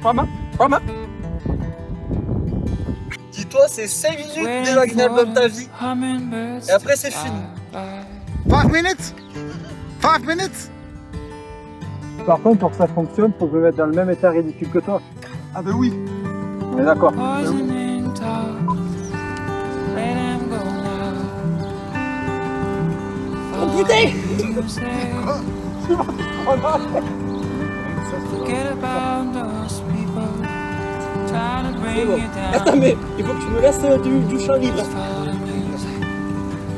Rama. Dis-toi, c'est 5 minutes désagréables dans ta vie. Et après, c'est fini. 5 minutes 5 minutes. Par contre, pour que ça fonctionne, faut que je me mette dans le même état ridicule que toi. Ah ben oui. On est d'accord. Oh putain! C'est bon. Attends, mais il faut que tu me laisses du champ libre.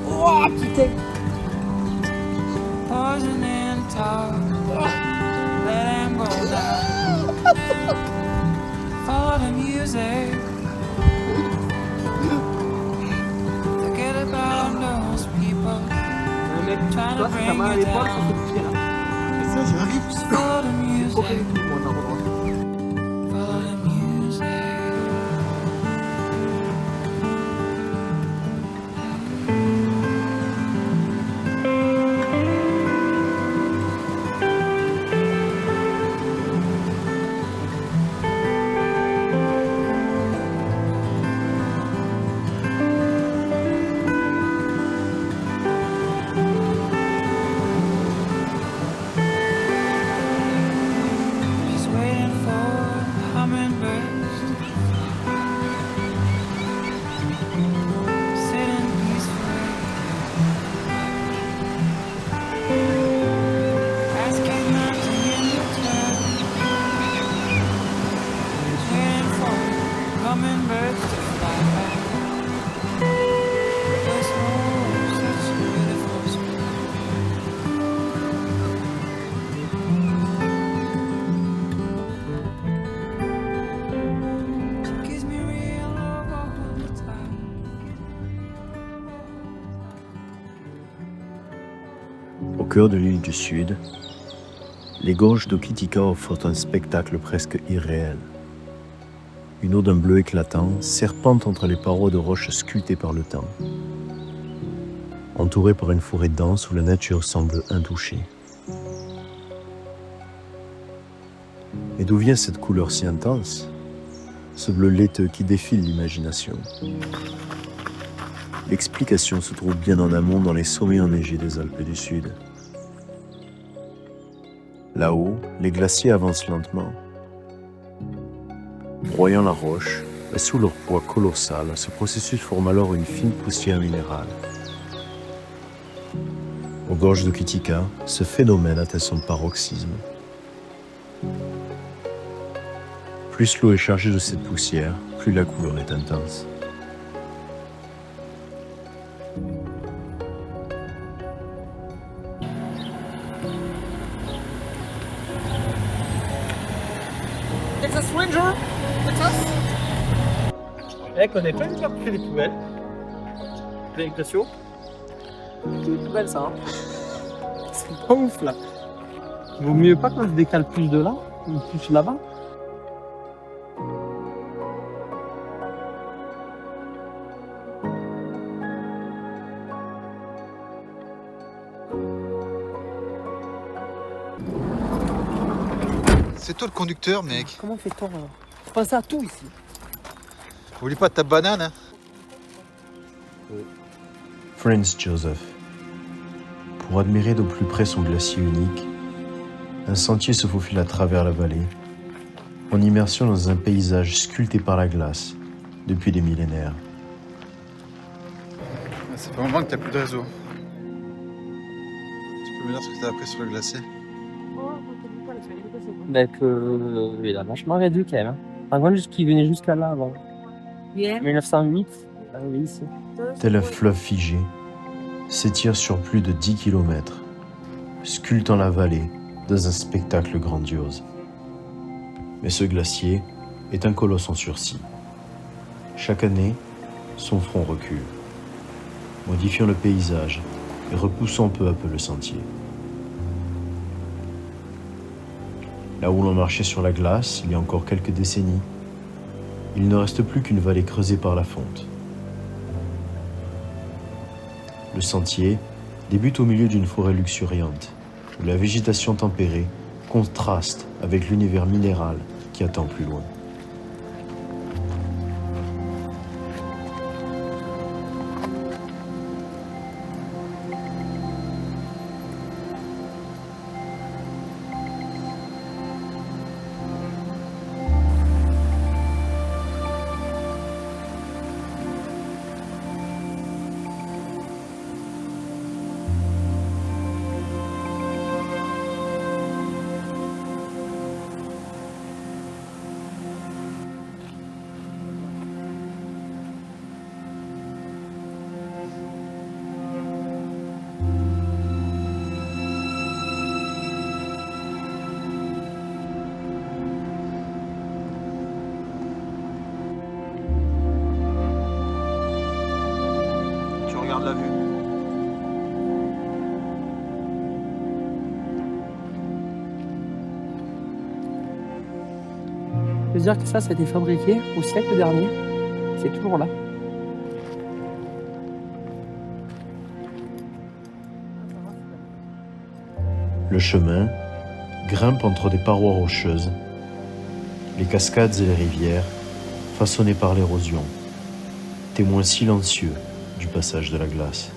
Oh putain! Follow the music. Forget about those people. Trying to bring you down. Just follow the music. Follow the music. Just waiting for hummingbirds. Sitting peacefully. Asking nothing in return. Just waiting for hummingbirds to fly back. There's such a beautiful spring. She gives me real love all the time. Au cœur de l'île du Sud, les gorges d'Okitika offrent un spectacle presque irréel. Une eau d'un bleu éclatant serpente entre les parois de roches sculptées par le temps. Entourée par une forêt dense où la nature semble intouchée. Et d'où vient cette couleur si intense? Ce bleu laiteux qui défile l'imagination. L'explication se trouve bien en amont dans les sommets enneigés des Alpes du Sud. Là-haut, les glaciers avancent lentement. Broyant la roche, et sous leur poids colossal, ce processus forme alors une fine poussière minérale. Aux gorges d'Okitika, ce phénomène atteint son paroxysme. Plus l'eau est chargée de cette poussière, plus la couleur est intense. Texas Ranger! Texas! Eh, connais pas une carte qui fait des poubelles? J'ai l'impression. C'est des poubelles, ça, hein? C'est pas ouf, là. Vaut mieux pas qu'on se décale plus de là, ou plus là-bas. C'est toi le conducteur, mec. Comment fait-on alors? Faut penser à tout ici. Oublie pas ta banane, hein. Franz Joseph. Pour admirer d'au plus près son glacier unique, un sentier se faufile à travers la vallée, en immersion dans un paysage sculpté par la glace depuis des millénaires. Ça fait un moment que t'as plus de réseau. Tu peux me dire ce que t'as appris sur le glacier? Ben il a vachement réduit quand même. Hein. Par contre, qu'il venait jusqu'à là avant. 1908, oui, ici. Tel un fleuve figé, s'étire sur plus de 10 km, sculptant la vallée dans un spectacle grandiose. Mais ce glacier est un colosse en sursis. Chaque année, son front recule, modifiant le paysage et repoussant peu à peu le sentier. Là où l'on marchait sur la glace, il y a encore quelques décennies, il ne reste plus qu'une vallée creusée par la fonte. Le sentier débute au milieu d'une forêt luxuriante, où la végétation tempérée contraste avec l'univers minéral qui attend plus loin. Tu regardes la vue. Je veux dire que ça a été fabriqué au siècle dernier. C'est toujours là. Le chemin grimpe entre des parois rocheuses, les cascades et les rivières façonnées par l'érosion, témoins silencieux du passage de la glace.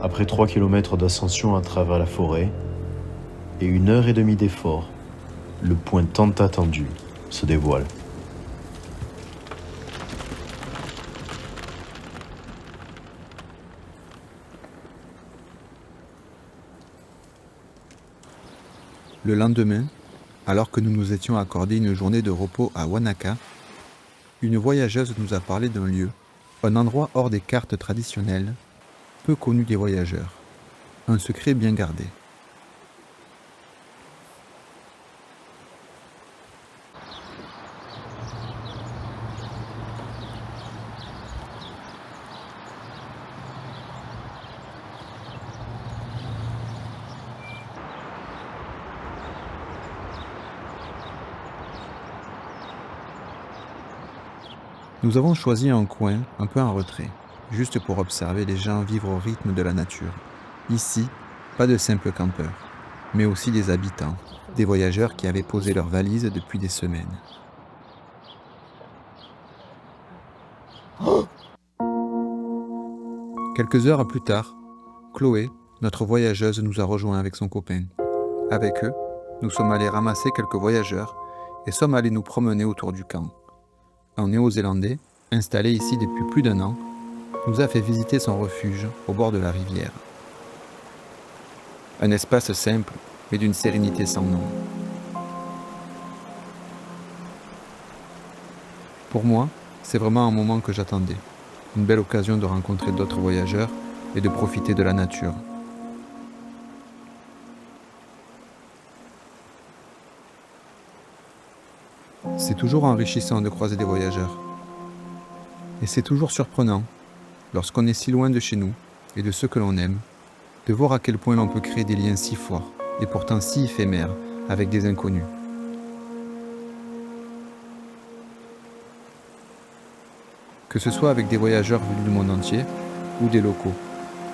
Après 3 kilomètres d'ascension à travers la forêt et 1h30 d'effort, le point tant attendu se dévoile. Le lendemain, alors que nous nous étions accordé une journée de repos à Wanaka, une voyageuse nous a parlé d'un lieu, un endroit hors des cartes traditionnelles, peu connu des voyageurs, un secret bien gardé. Nous avons choisi un coin un peu en retrait, juste pour observer les gens vivre au rythme de la nature. Ici, pas de simples campeurs, mais aussi des habitants, des voyageurs qui avaient posé leurs valises depuis des semaines. Quelques heures plus tard, Chloé, notre voyageuse, nous a rejoints avec son copain. Avec eux, nous sommes allés ramasser quelques voyageurs et sommes allés nous promener autour du camp. Un Néo-Zélandais, installé ici depuis plus d'1 an, nous a fait visiter son refuge au bord de la rivière. Un espace simple, mais d'une sérénité sans nom. Pour moi, c'est vraiment un moment que j'attendais. Une belle occasion de rencontrer d'autres voyageurs et de profiter de la nature. C'est toujours enrichissant de croiser des voyageurs. Et c'est toujours surprenant, lorsqu'on est si loin de chez nous et de ceux que l'on aime, de voir à quel point l'on peut créer des liens si forts et pourtant si éphémères avec des inconnus. Que ce soit avec des voyageurs venus du monde entier ou des locaux,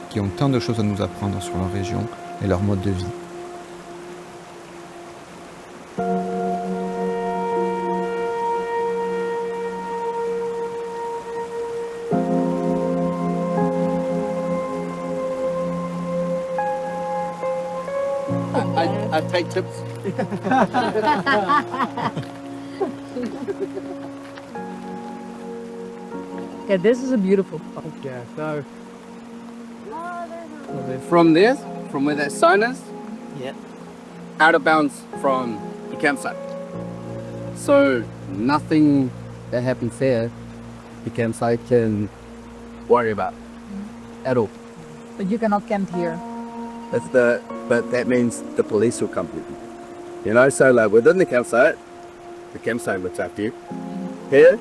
qui ont tant de choses à nous apprendre sur leur région et leur mode de vie. I take tips. Yeah, this is a beautiful park. Yeah, so from this, from where that sign is, Yeah. out of bounds from the campsite. So nothing that happens there the campsite can worry about at all. But you cannot camp here. But that means the police will come with you. You know, so like within the campsite looks after you. Here,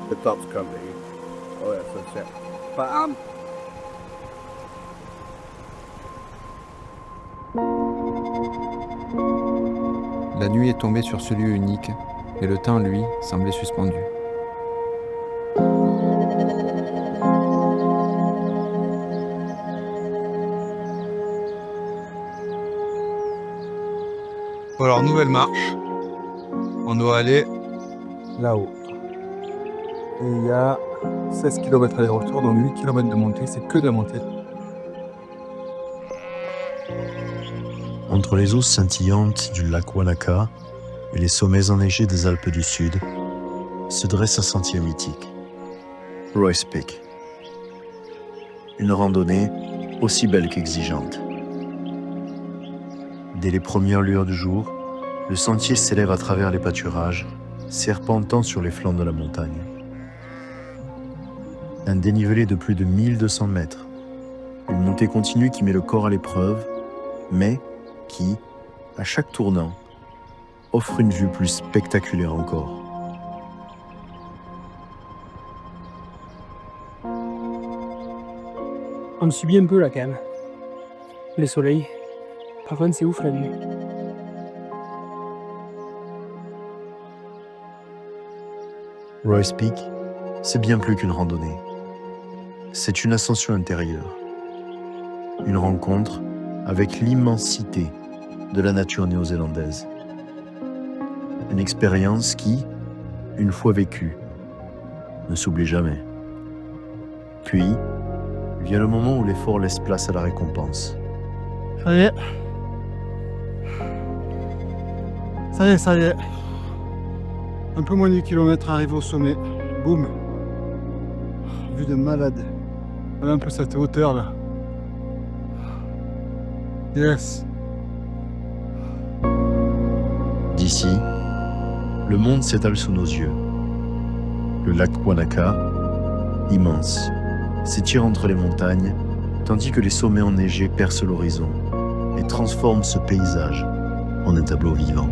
the cops come with you. Oh yeah, so shit. But La nuit est tombée sur ce lieu unique, et le temps, lui, semblait suspendu. Bon alors, nouvelle marche. On doit aller là-haut. Et il y a 16 km aller-retour, donc 8 km de montée, c'est que de la montée. Entre les eaux scintillantes du lac Wanaka et les sommets enneigés des Alpes du Sud, se dresse un sentier mythique, Royce Peak. Une randonnée aussi belle qu'exigeante. Dès les premières lueurs du jour, le sentier s'élève à travers les pâturages, serpentant sur les flancs de la montagne. Un dénivelé de plus de 1200 mètres, une montée continue qui met le corps à l'épreuve, mais qui, à chaque tournant, offre une vue plus spectaculaire encore. On me subit un peu là quand même. Le soleil. Par contre c'est ouf la vue. Royce Peak, c'est bien plus qu'une randonnée. C'est une ascension intérieure. Une rencontre avec l'immensité de la nature néo-zélandaise. Une expérience qui, une fois vécue, ne s'oublie jamais. Puis, vient le moment où l'effort laisse place à la récompense. Ça y est. Ça y est. Un peu moins de 10 km arrivé au sommet. Boum. Vue de malade. Voilà un peu cette hauteur là. Yes. D'ici, le monde s'étale sous nos yeux. Le lac Wanaka, immense, s'étire entre les montagnes, tandis que les sommets enneigés percent l'horizon et transforment ce paysage en un tableau vivant.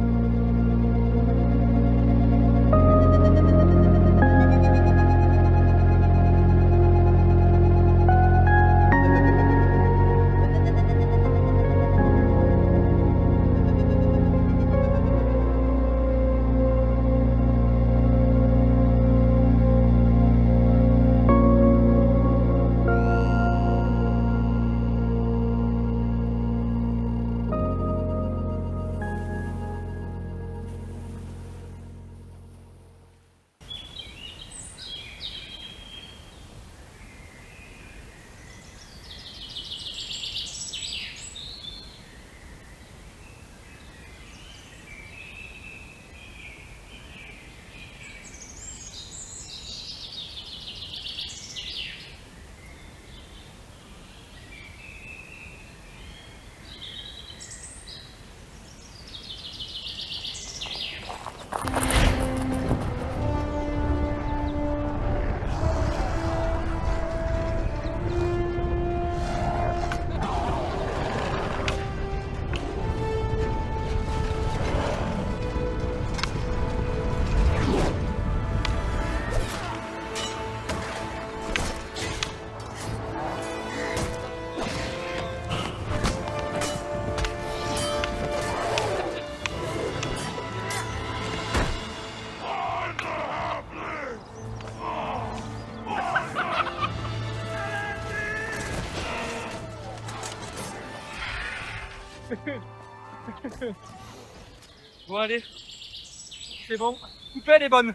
Bon allez, c'est bon, coupée elle est bonne.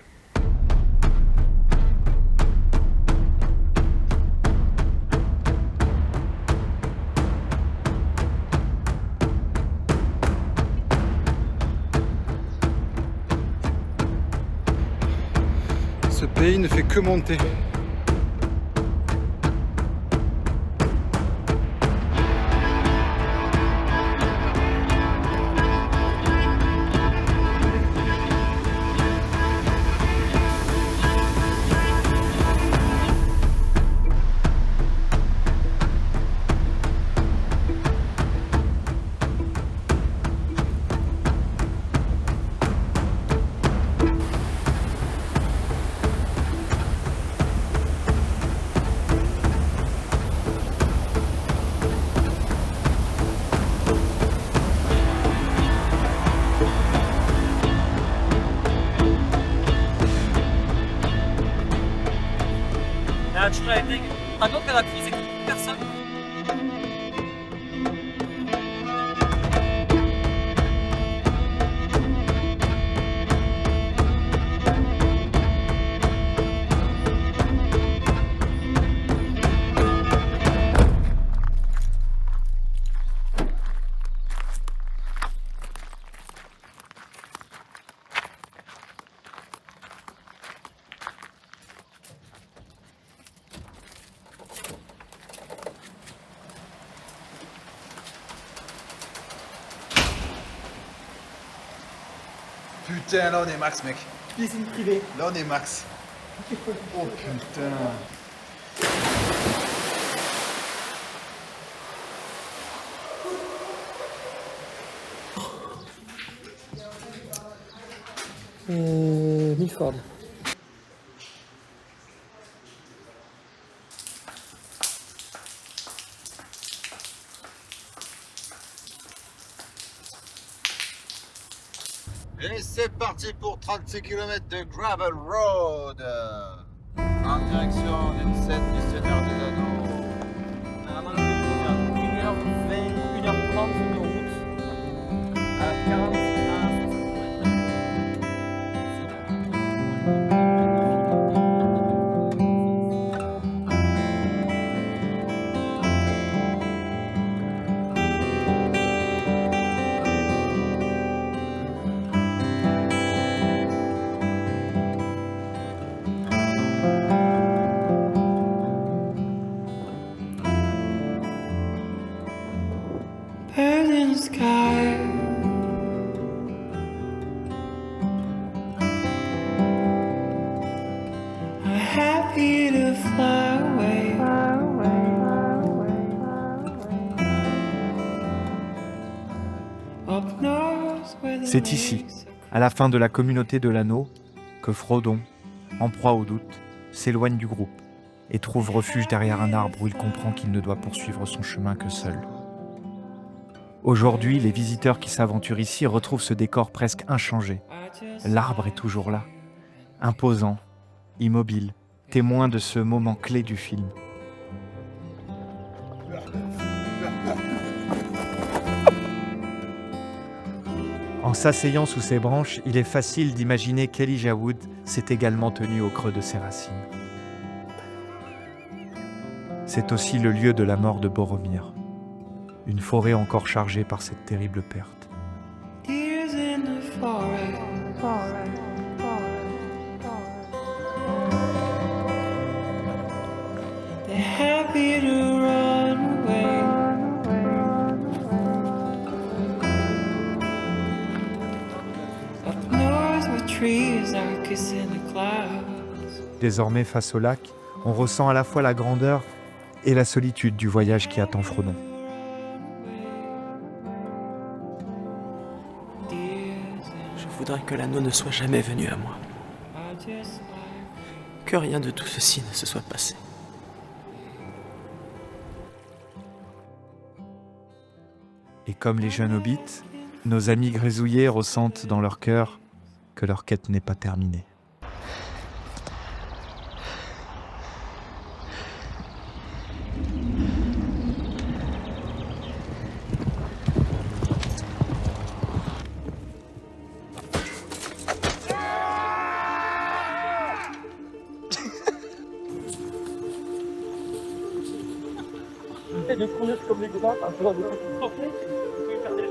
Ce pays ne fait que monter. tu vois, par contre, elle a pris, c'est que personne. Putain, là on est max, mec. Piscine privée. Là on est max. Oh putain. Milford. Et c'est parti pour 36 km de gravel road en direction d'une scène missionnaire des anneaux. Normalement, je vais faire 1h20, 1h30 de route à 40 à Birds in the sky. I'm happy to fly away. Up north where the C'est ici, lakes à la fin de la communauté de l'anneau, que Frodon, en proie au doute, s'éloigne du groupe et trouve refuge derrière un arbre où il comprend qu'il ne doit poursuivre son chemin que seul. Aujourd'hui, les visiteurs qui s'aventurent ici retrouvent ce décor presque inchangé. L'arbre est toujours là, imposant, immobile, témoin de ce moment clé du film. En s'asseyant sous ses branches, il est facile d'imaginer qu'Elijah Wood s'est également tenu au creux de ses racines. C'est aussi le lieu de la mort de Boromir, une forêt encore chargée par cette terrible perte. Tears in the forest. They're happy to run away. Up north where trees are kissing the clouds. Désormais face au lac, on ressent à la fois la grandeur et la solitude du voyage qui attend Frodon. Je voudrais que l'anneau ne soit jamais venu à moi. Que rien de tout ceci ne se soit passé. Et comme les jeunes hobbits, nos amis grézouillés ressentent dans leur cœur que leur quête n'est pas terminée. de courir comme les gars, un peu dans des petits trophées, vous pouvez faire des jets.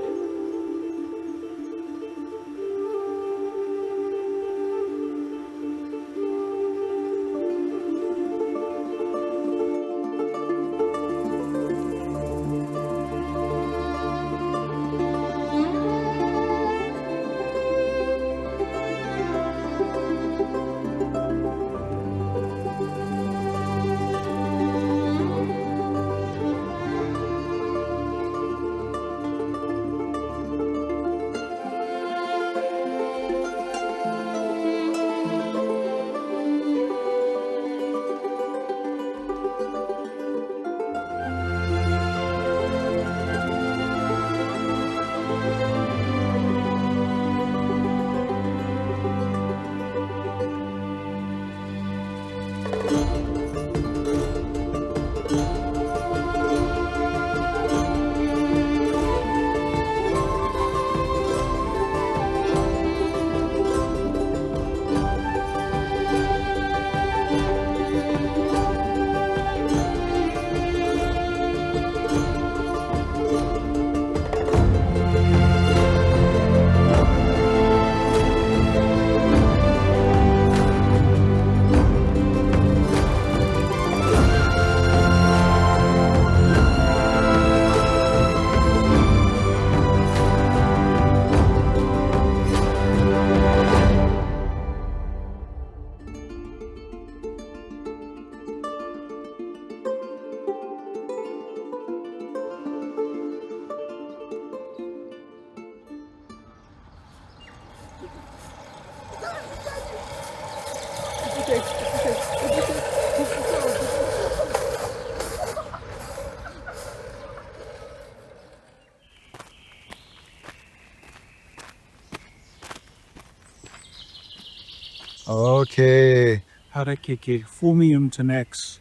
Okay. Harakeke, Formium Tenax.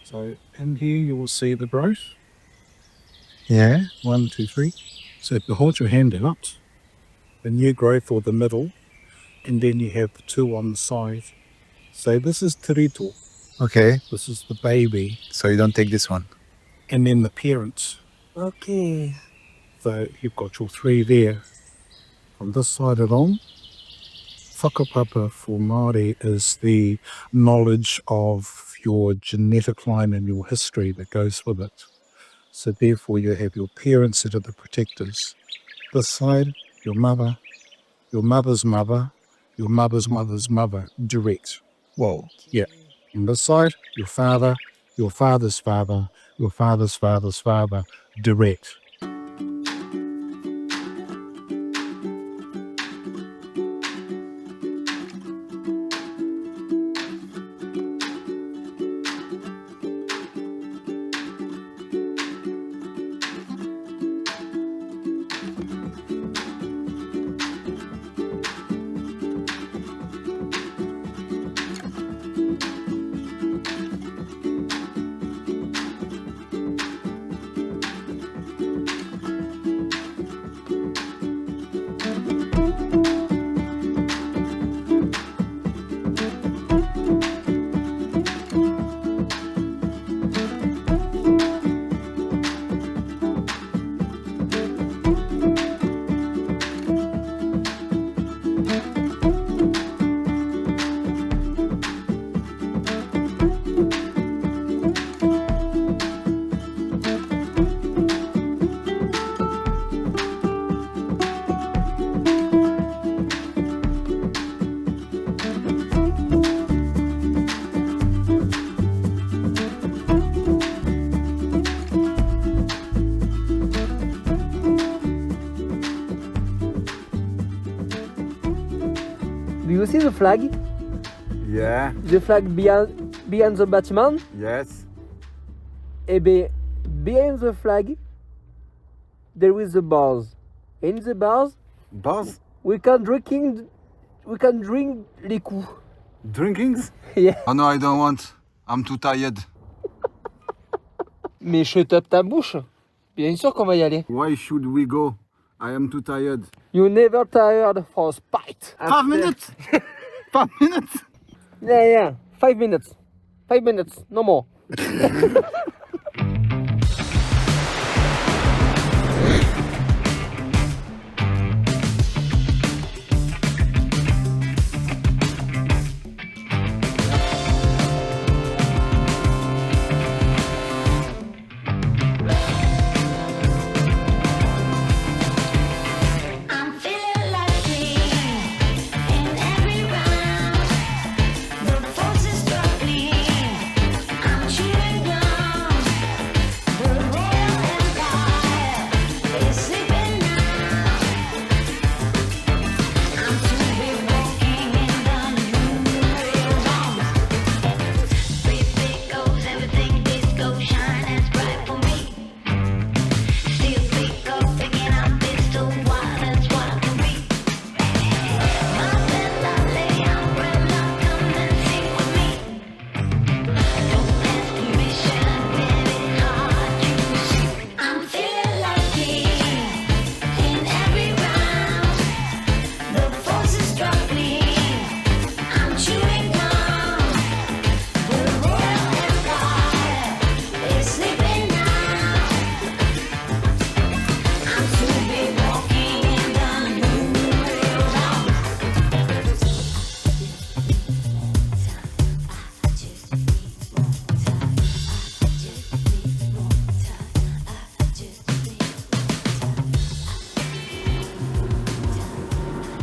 So in here you will see the growth. Yeah. 1, 2, 3. So if you hold your hand out, the new growth or the middle, and then you have the 2 on the side. So this is Tirito. Okay. This is the baby. So you don't take this one. And then the parents. Okay. So you've got your 3 there. From this side along, whakapapa for Māori is the knowledge of your genetic line and your history that goes with it. So therefore you have your parents that are the protectors. This side, your mother, your mother's mother, your mother's mother's mother, direct. Whoa. Yeah. On this side, your father, your father's father, your father's father's father, direct. Do you see the flag? Yeah. The flag behind the Batman? Yes. Eh bien, behind the flag, there is the bars. In the bars, we can drink les coups. Drinkings? Yeah. Oh no, I don't want. I'm too tired. Mais shut up ta bouche. Bien sûr qu'on va y aller. Why should we go? I am too tired. You never tired for spite. 5 minutes? 5 minutes? Yeah. 5 minutes. 5 minutes, no more.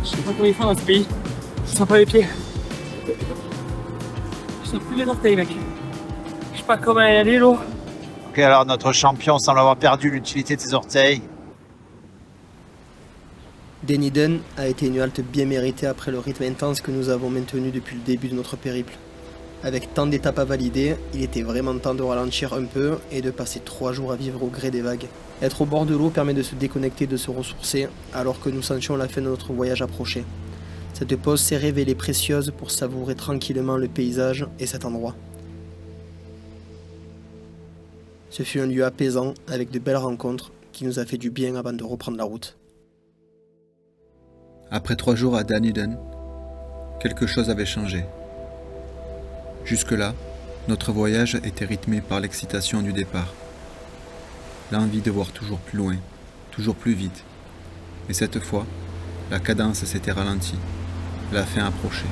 Je sais pas comment ils font dans ce pays. Je sens pas les pieds. Je sens plus les orteils, mec. Je sais pas comment y aller, l'eau. Ok, alors notre champion semble avoir perdu l'utilité de ses orteils. Dunedin a été une halte bien méritée après le rythme intense que nous avons maintenu depuis le début de notre périple. Avec tant d'étapes à valider, il était vraiment temps de ralentir un peu et de passer 3 jours à vivre au gré des vagues. Être au bord de l'eau permet de se déconnecter, de se ressourcer, alors que nous sentions la fin de notre voyage approcher. Cette pause s'est révélée précieuse pour savourer tranquillement le paysage et cet endroit. Ce fut un lieu apaisant, avec de belles rencontres, qui nous a fait du bien avant de reprendre la route. Après 3 jours à Dunedin, quelque chose avait changé. Jusque-là, notre voyage était rythmé par l'excitation du départ. L'envie de voir toujours plus loin, toujours plus vite. Et cette fois, la cadence s'était ralentie. La fin approchait.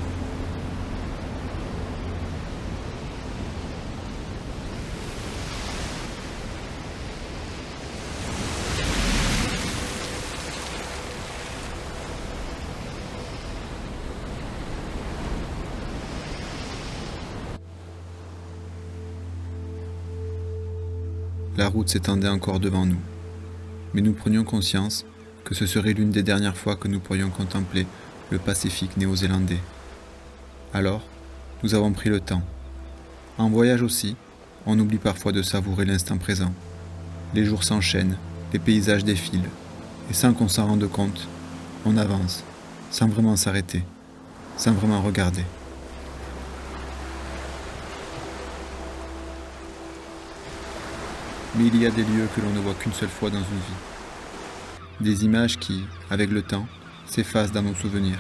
La route s'étendait encore devant nous, mais nous prenions conscience que ce serait l'une des dernières fois que nous pourrions contempler le Pacifique néo-zélandais. Alors, nous avons pris le temps. En voyage aussi, on oublie parfois de savourer l'instant présent. Les jours s'enchaînent, les paysages défilent, et sans qu'on s'en rende compte, on avance, sans vraiment s'arrêter, sans vraiment regarder. Mais il y a des lieux que l'on ne voit qu'une seule fois dans une vie. Des images qui, avec le temps, s'effacent dans nos souvenirs.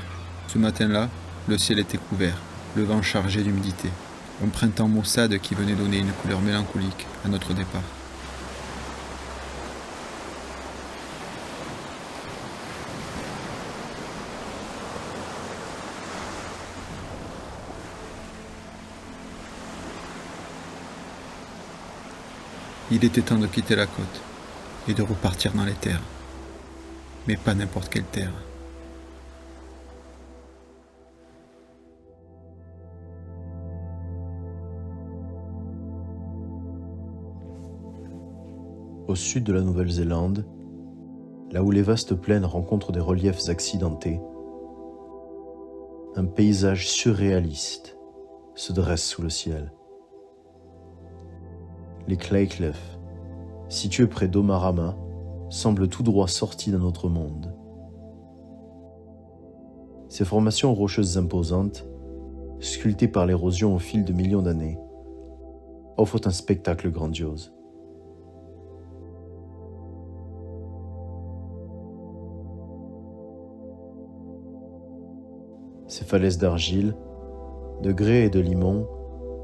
Ce matin-là, le ciel était couvert, le vent chargé d'humidité. Un printemps maussade qui venait donner une couleur mélancolique à notre départ. Il était temps de quitter la côte et de repartir dans les terres. Mais pas n'importe quelle terre. Au sud de la Nouvelle-Zélande, là où les vastes plaines rencontrent des reliefs accidentés, un paysage surréaliste se dresse sous le ciel. Les Clay Cliffs, situés près d'Omarama, semblent tout droit sortis d'un autre monde. Ces formations rocheuses imposantes, sculptées par l'érosion au fil de millions d'années, offrent un spectacle grandiose. Ces falaises d'argile, de grès et de limon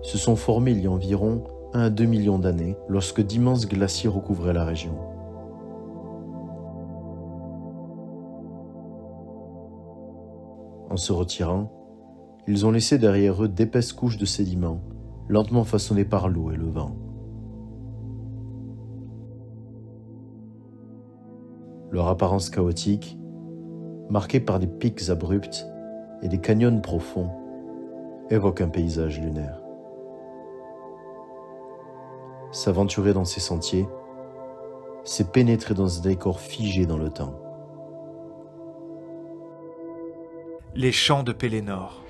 se sont formées il y a environ 1 à 2 millions d'années lorsque d'immenses glaciers recouvraient la région. En se retirant, ils ont laissé derrière eux d'épaisses couches de sédiments, lentement façonnées par l'eau et le vent. Leur apparence chaotique, marquée par des pics abrupts et des canyons profonds, évoque un paysage lunaire. S'aventurer dans ces sentiers, c'est pénétrer dans un décor figé dans le temps. Les champs de Pélénor.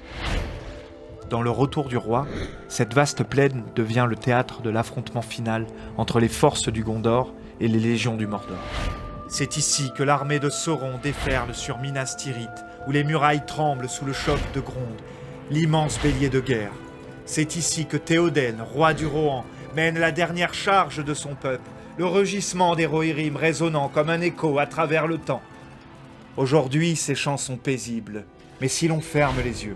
Dans le Retour du roi, cette vaste plaine devient le théâtre de l'affrontement final entre les forces du Gondor et les légions du Mordor. C'est ici que l'armée de Sauron déferle sur Minas Tirith, où les murailles tremblent sous le choc de Gronde, l'immense bélier de guerre. C'est ici que Théoden, roi du Rohan, mène la dernière charge de son peuple, le rugissement des Rohirrim résonnant comme un écho à travers le temps. Aujourd'hui, ces chants sont paisibles, mais si l'on ferme les yeux,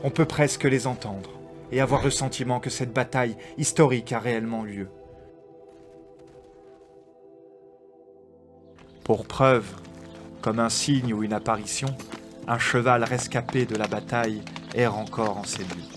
on peut presque les entendre et avoir le sentiment que cette bataille historique a réellement lieu. Pour preuve, comme un signe ou une apparition, un cheval rescapé de la bataille erre encore en ces lieux.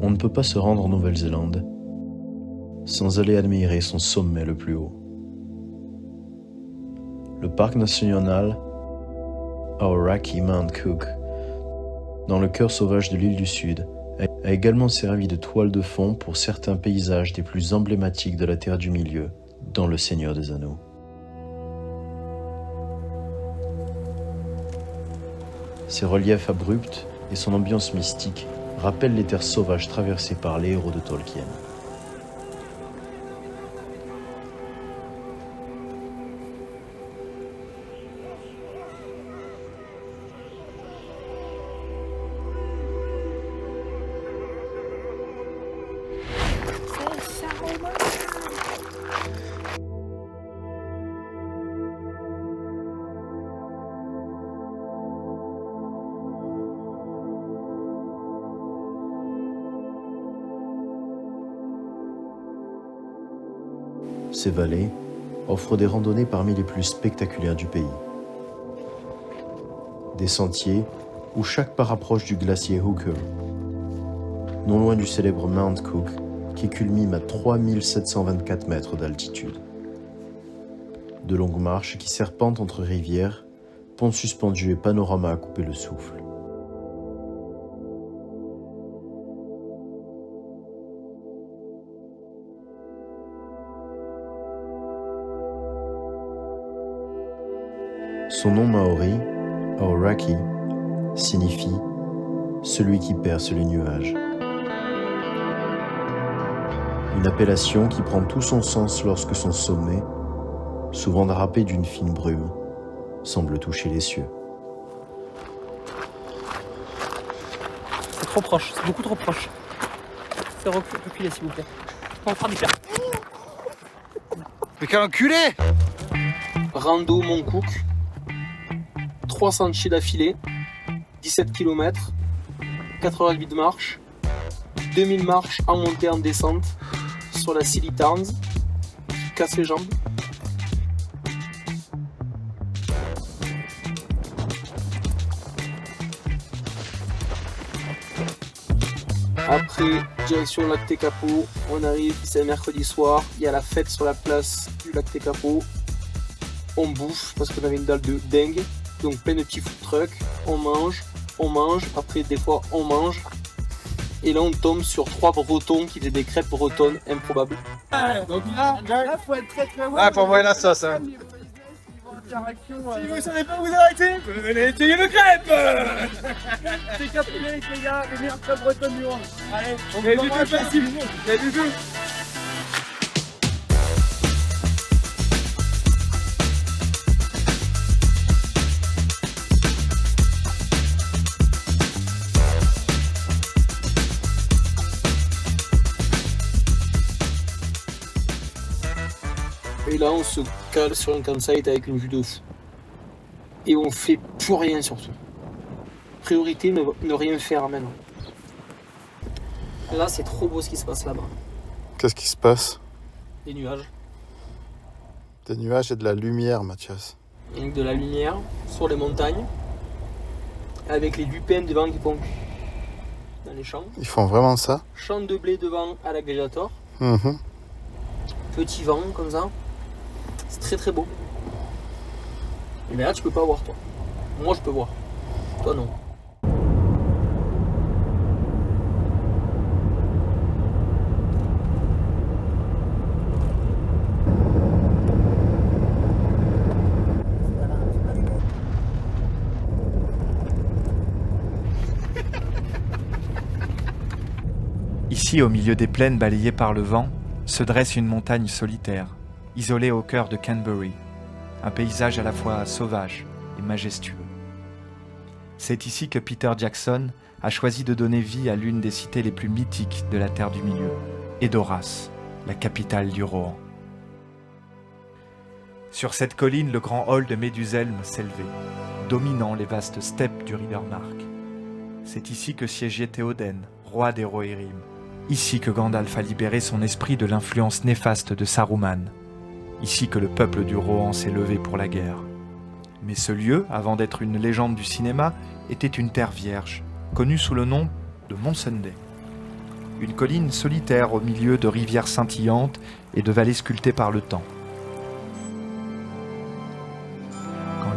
On ne peut pas se rendre en Nouvelle-Zélande sans aller admirer son sommet le plus haut. le parc national Aoraki Mount Cook, dans le cœur sauvage de l'île du Sud, a également servi de toile de fond pour certains paysages des plus emblématiques de la Terre du Milieu, dans Le Seigneur des Anneaux. Ses reliefs abrupts et son ambiance mystique rappellent les terres sauvages traversées par les héros de Tolkien. Ces vallées offrent des randonnées parmi les plus spectaculaires du pays. Des sentiers où chaque pas rapproche du glacier Hooker, non loin du célèbre Mount Cook qui culmine à 3724 mètres d'altitude. De longues marches qui serpentent entre rivières, ponts suspendus et panoramas à couper le souffle. Son nom maori, Aoraki, signifie « celui qui perce les nuages ». Une appellation qui prend tout son sens lorsque son sommet, souvent drapé d'une fine brume, semble toucher les cieux. C'est trop proche, c'est beaucoup trop proche. C'est reculé s'il vous plaît. On va faire du père. Mais quel enculé! Rando Mont Cook. 3 sentiers d'affilée, 17 km, 4h30 de marche, 2000 marches en montée et en descente sur la Silly Towns, qui casse les jambes. Après, direction Lac Tekapo, on arrive, c'est mercredi soir, il y a la fête sur la place du Lac Tekapo. On bouffe parce qu'on avait une dalle de dingue. Donc plein de petits food trucks, on mange, après des fois on mange. Et là on tombe sur 3 Bretons qui faisaient des crêpes bretonnes improbables. Donc là, faut être très très Ah, faut envoyer la sauce, hein. Si vous savez pas vous arrêter, venez essayer le crêpe. C'est Capulette les gars, les meilleurs crêpes bretonnes du monde. Allez, on va du tout facile, il y a du tout. Et là on se cale sur un campsite avec une vue de fou. Et on fait plus rien surtout. Priorité, ne rien faire maintenant. Là c'est trop beau ce qui se passe là-bas. Qu'est-ce qui se passe? Des nuages. Des nuages et de la lumière, Mathias. Avec de la lumière sur les montagnes. Avec les lupins devant qui pompent dans les champs. Ils font vraiment ça? Champ de blé devant à l'agrégateur. Mhm. Petit vent comme ça. C'est très très beau. Mais là tu peux pas voir toi. Moi je peux voir. Toi non. Ici, au milieu des plaines balayées par le vent, se dresse une montagne solitaire, isolée au cœur de Canterbury, un paysage à la fois sauvage et majestueux. C'est ici que Peter Jackson a choisi de donner vie à l'une des cités les plus mythiques de la Terre du Milieu, Edoras, la capitale du Rohan. Sur cette colline, le grand hall de Méduselm s'élevait, dominant les vastes steppes du Rivermark. C'est ici que siégeait Théoden, roi des Rohirrim. Ici que Gandalf a libéré son esprit de l'influence néfaste de Saruman. Ici que le peuple du Rohan s'est levé pour la guerre. Mais ce lieu, avant d'être une légende du cinéma, était une terre vierge, connue sous le nom de Mont Sunday. Une colline solitaire au milieu de rivières scintillantes et de vallées sculptées par le temps.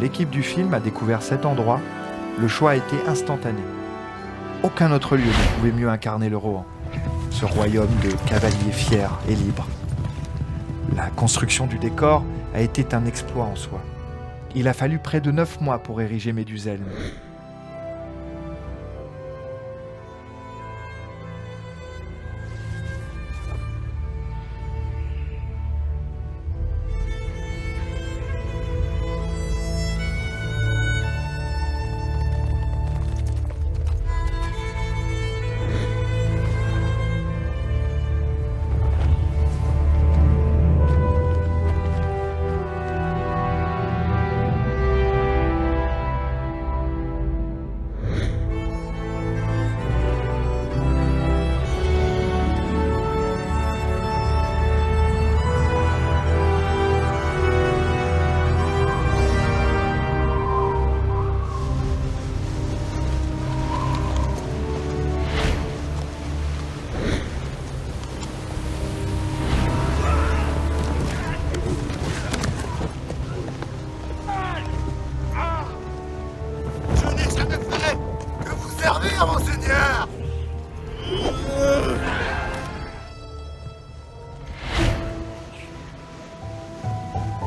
l'équipe du film a découvert cet endroit, le choix a été instantané. Aucun autre lieu ne pouvait mieux incarner le Rohan, ce royaume de cavaliers fiers et libres. La construction du décor a été un exploit en soi. Il a fallu près de 9 mois pour ériger Méduselm. Servir, monseigneur!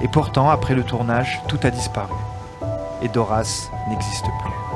Et pourtant, après le tournage, tout a disparu. Et Doras n'existe plus.